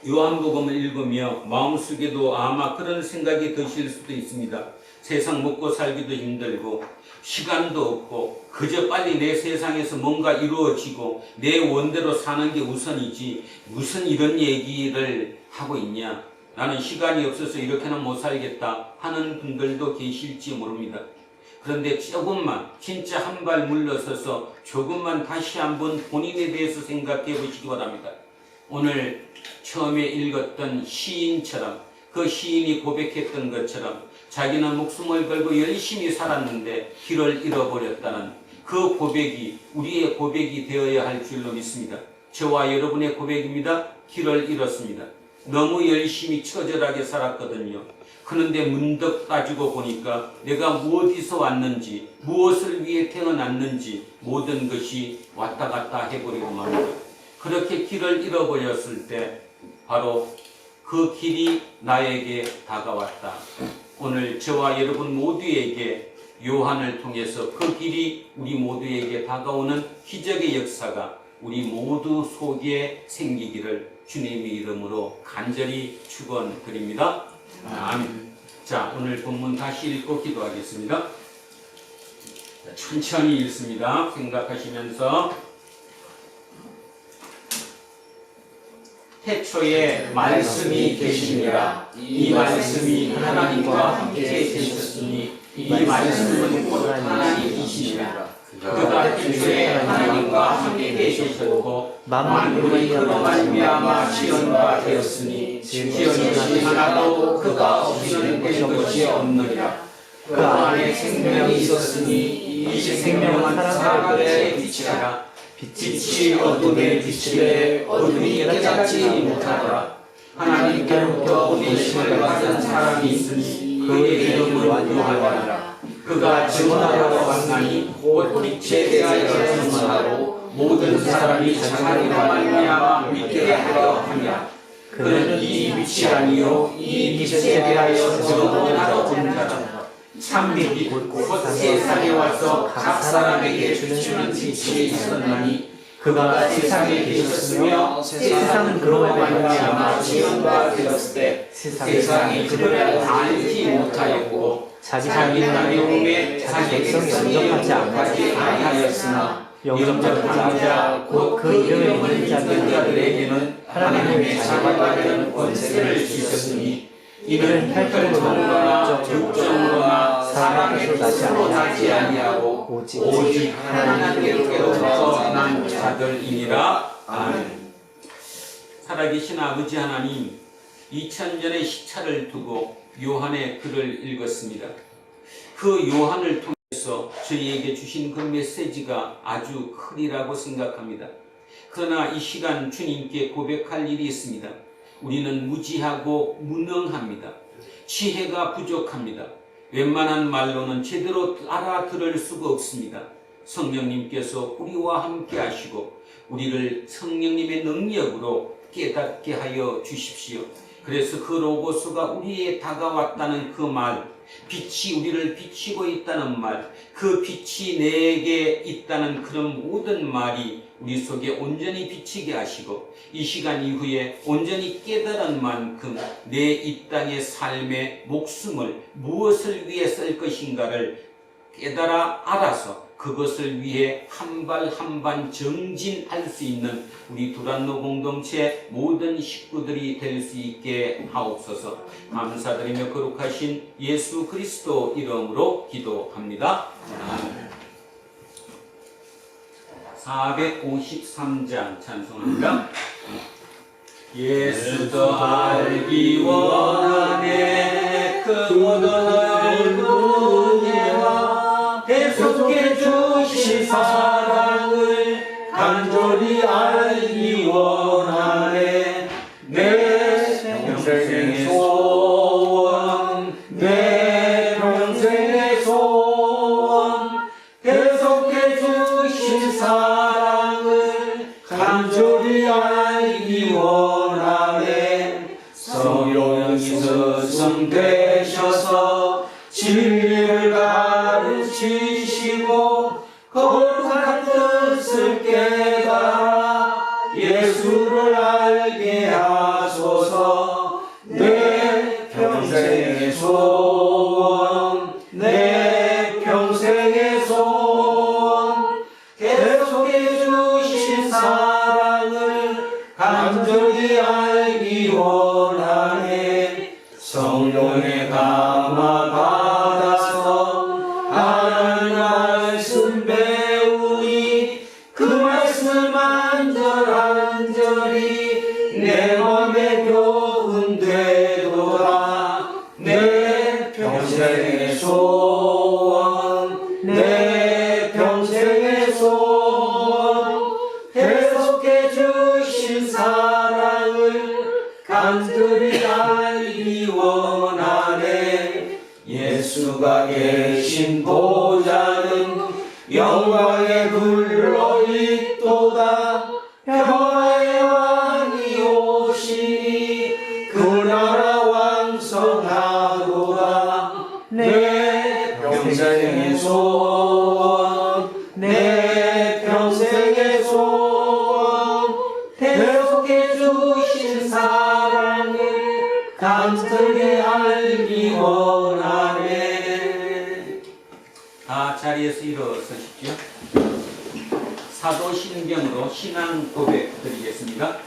요한복음을 읽으며 마음속에도 아마 그런 생각이 드실 수도 있습니다. 세상 먹고 살기도 힘들고 시간도 없고 그저 빨리 내 세상에서 뭔가 이루어지고 내 원대로 사는 게 우선이지 무슨 이런 얘기를 하고 있냐. 나는 시간이 없어서 이렇게는 못 살겠다 하는 분들도 계실지 모릅니다. 그런데 조금만 진짜 한 발 물러서서 조금만 다시 한번 본인에 대해서 생각해 보시기 바랍니다. 오늘 처음에 읽었던 시인처럼 그 시인이 고백했던 것처럼 자기는 목숨을 걸고 열심히 살았는데 길을 잃어버렸다는 그 고백이 우리의 고백이 되어야 할 줄로 믿습니다. 저와 여러분의 고백입니다. 길을 잃었습니다. 너무 열심히 처절하게 살았거든요. 그런데 문득 따지고 보니까 내가 어디서 왔는지, 무엇을 위해 태어났는지 모든 것이 왔다 갔다 해버리고 맙니다. 그렇게 길을 잃어버렸을 때 바로 그 길이 나에게 다가왔다. 오늘 저와 여러분 모두에게 요한을 통해서 그 길이 우리 모두에게 다가오는 기적의 역사가 우리 모두 속에 생기기를 주님의 이름으로 간절히 축원드립니다. 아멘. 자, 오늘 본문 다시 읽고 기도하겠습니다. 천천히 읽습니다. 생각하시면서 태초에 말씀이 계시니라. 이 말씀이 하나님과 함께 계셨으니 이 말씀은 곧 하나님이시니라. 그가 태초에 하나님과 함께 계셨고 만물이 그로 말미암아 지연과 되었으니 지연이 하나도 그가 없이는 된 것이 없느니라. 그 안에 생명이 있었으니 이 생명은 사람들의 빛이라. 빛이 어둠에 비치되 어둠이 깨닫지 못하더라. 하나님께로부터 보내심을 받은 사람이 있으니 그의 이름은 요한이라. 그가 증언하러 왔나니 곧 빛에 대하여 증언하고 모든 사람이 자기로 말미암아 믿게 하려 하냐. 그는 이 빛이 아니요 이 빛에 대하여 증언하러 온 자라. 참빛이 곧 세상에 와서 각 사람에게 비추는 빛이 있었나니 그가 세상에 계셨으며 세상은 그로 말미암아 지연과 되었을 때 세상이 그를 알지 못하였고 자기 나름의 자기 백성이 영접하지 아니하였으나 영접하는 자 곧 그 이름에 있는 자들에게는 하나님의 자녀가 되는 권세를 주셨으니 이는 혈통으로나 육정으로나 사람에게서 나지 아니하고 오직 하나님께로부터 난 자들이니라. 아멘. 살아계신 아버지 하나님, 2000년의 시차를 두고 요한의 글을 읽었습니다. 그 요한을 통해서 저희에게 주신 그 메시지가 아주 크리라고 생각합니다. 그러나 이 시간 주님께 고백할 일이 있습니다. 우리는 무지하고 무능합니다. 지혜가 부족합니다. 웬만한 말로는 제대로 알아들을 수가 없습니다. 성령님께서 우리와 함께 하시고 우리를 성령님의 능력으로 깨닫게 하여 주십시오. 그래서 그 로고스가 우리에 다가왔다는 그 말, 빛이 우리를 비치고 있다는 말, 그 빛이 내게 있다는 그런 모든 말이 우리 속에 온전히 비치게 하시고 이 시간 이후에 온전히 깨달은 만큼 내 이 땅의 삶의 목숨을 무엇을 위해 쓸 것인가를 깨달아 알아서 그것을 위해 한 발 한 발 정진할 수 있는 우리 두란노 공동체 모든 식구들이 될 수 있게 하옵소서. 감사드리며 거룩하신 예수 그리스도 이름으로 기도합니다. 아멘. 453장 찬송합니다. 예수도 알기 원하네 그 모든 넓은 은혜와 대속해 주신 사랑을 간절히 알기 원하네. 내 평생의 소원, 내 평생의 소원, 대속해 주신 사랑을 간절히 알기 원하네. 성령께서 성되셔서 진리를 가르치시고 거룩한 뜻을 깨달아 예수를 알게 하소서. 내 평생의 소원, 내 평생의 소원, 계속해 주신 사랑을 간절히 알기 원하네. 성령의 감화 받아서 하나님 말씀 배우니 그 말씀 안절안절이 내 맘에 교훈되도다. 내 평생 간절히 알기 원하네. 예수가 계신 보좌는 영광에 둘러 있도다. 평화의 왕이 오시니 그 나라 왕성하도다. 내 평생의 소원, 내 평생의 소원, 대속해 주신 사랑을 간절히 알기 원하네. 다 자리에서 일어서십시오. 사도신경으로 신앙 고백 드리겠습니다.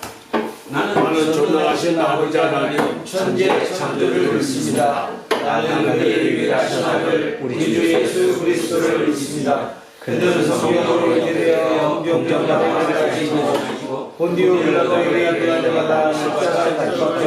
나는 존귀하신 아버지 하나님 천지의 창조를 믿습니다. 나는 그의 위대하신 아들 우리 주 예수 그리스도를 믿습니다. 그는 성령으로 인되어 영병자가 되시고 본디오 빌라도에게 그날마다 십자가에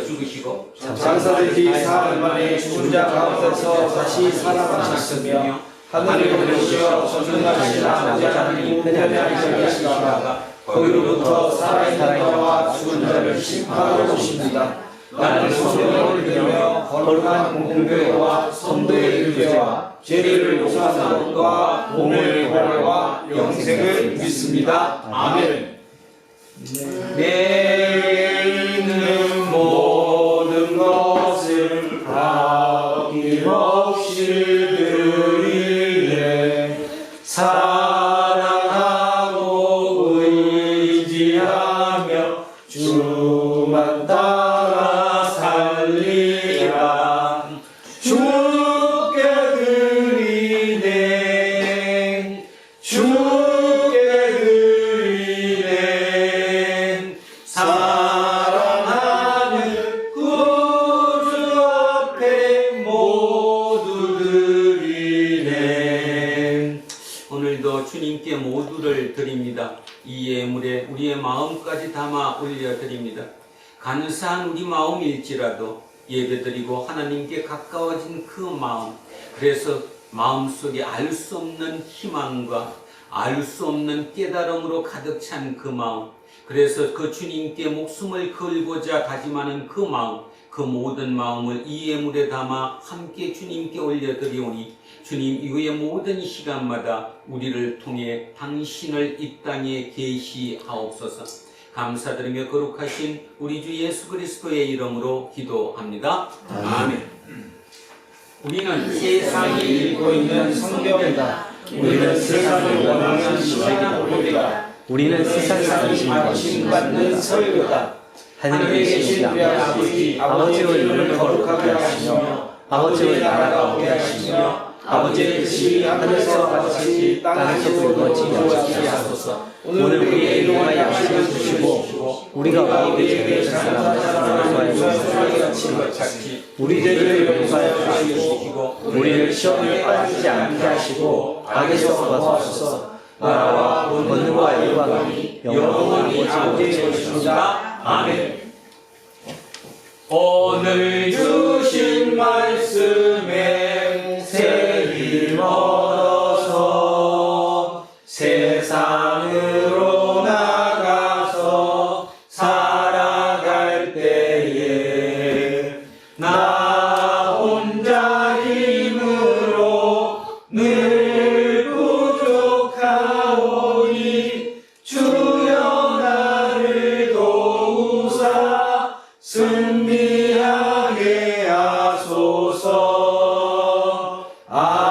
죽으시고 장사되기 사흘 만에 죽은 자 가운데서 다시 살아나셨으며 하늘에 오르시어 전능하신 아버지 하나님 우편에 앉아 계시다가 거기로부터 살아있는 자와 죽은 자를 심판하러 오십니다. 나는 성령을 믿으며 거룩한 공동교회와 성도의 교제와 죄를 용서하는 것과 몸의 부활과 영생을 믿습니다. 아멘. 내일은 모든 것을 아낌없이 드리네. 사랑하고 의지하며 주만 따라 살리라. 주께 드리네. 주께 드리네. 사랑하는 구주 앞에 모두 드리네. 오늘도 주님께 모두를 드립니다. 이 예물에 우리의 마음까지 담아 올려드립니다. 간사한 우리 마음일지라도 예배드리고 하나님께 가까워진 그 마음, 그래서 마음속에 알 수 없는 희망과 알 수 없는 깨달음으로 가득 찬 그 마음, 그래서 그 주님께 목숨을 걸고자 다짐하는 그 마음, 그 모든 마음을 이 예물에 담아 함께 주님께 올려드리오니 주님 이후의 모든 시간마다 우리를 통해 당신을 이 땅에 계시하옵소서. 감사드리며 거룩하신 우리 주 예수 그리스도의 이름으로 기도합니다. 아멘. 우리는 세상이 읽고 있는 성경이다. 우리는 세상을 원하는 시간이다. 우리는 세상에서 관심받는 설교다. 하늘에 계신 우리 아버지의 이름을 거룩하게 하시며 아버지의 나라가 오게 하시며 아버지의 뜻이 하늘에서 같이 땅에서도 이루어지게 하소서. 오늘 우리의 일용할 양식을 주시고 우리가 우리에게 대해서 사랑하는 사람을 우리 죄를 용서하여 주시고 우리를 시험에 빠지지 않게 하시고 악에서 구하소서. 나라와 권능과 영광이 영원히 아버지의 것입니다. 아멘. 오늘 주신 말씀에 새길 얻어서 세상으로 나가서 살아갈 때에 나 혼자 힘으로 늘 부족하오니 주여 나를 도우사 승리하게 하소서. 아멘.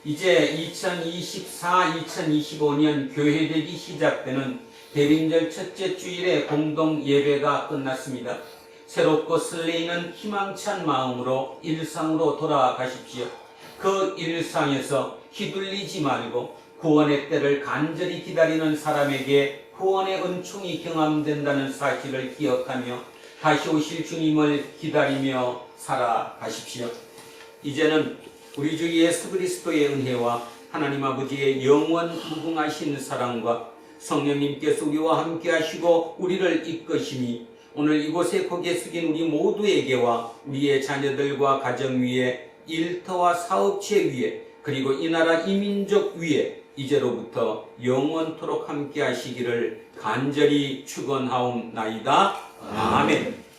이제 2024-2025년 교회되기 시작되는 대림절 첫째 주일의 공동 예배가 끝났습니다. 새롭고 설레이는 희망찬 마음으로 일상으로 돌아가십시오. 그 일상에서 휘둘리지 말고 구원의 때를 간절히 기다리는 사람에게 구원의 은총이 경험된다는 사실을 기억하며 다시 오실 주님을 기다리며 살아가십시오. 이제는 우리 주 예수 그리스도의 은혜와 하나님 아버지의 영원 무궁하신 사랑과 성령님께서 우리와 함께 하시고 우리를 이끄시니 오늘 이곳에 고개 숙인 우리 모두에게와 우리의 자녀들과 가정 위에 일터와 사업체 위에 그리고 이 나라 이 민족 위에 이제로부터 영원토록 함께 하시기를 간절히 축원하옵나이다. 아멘.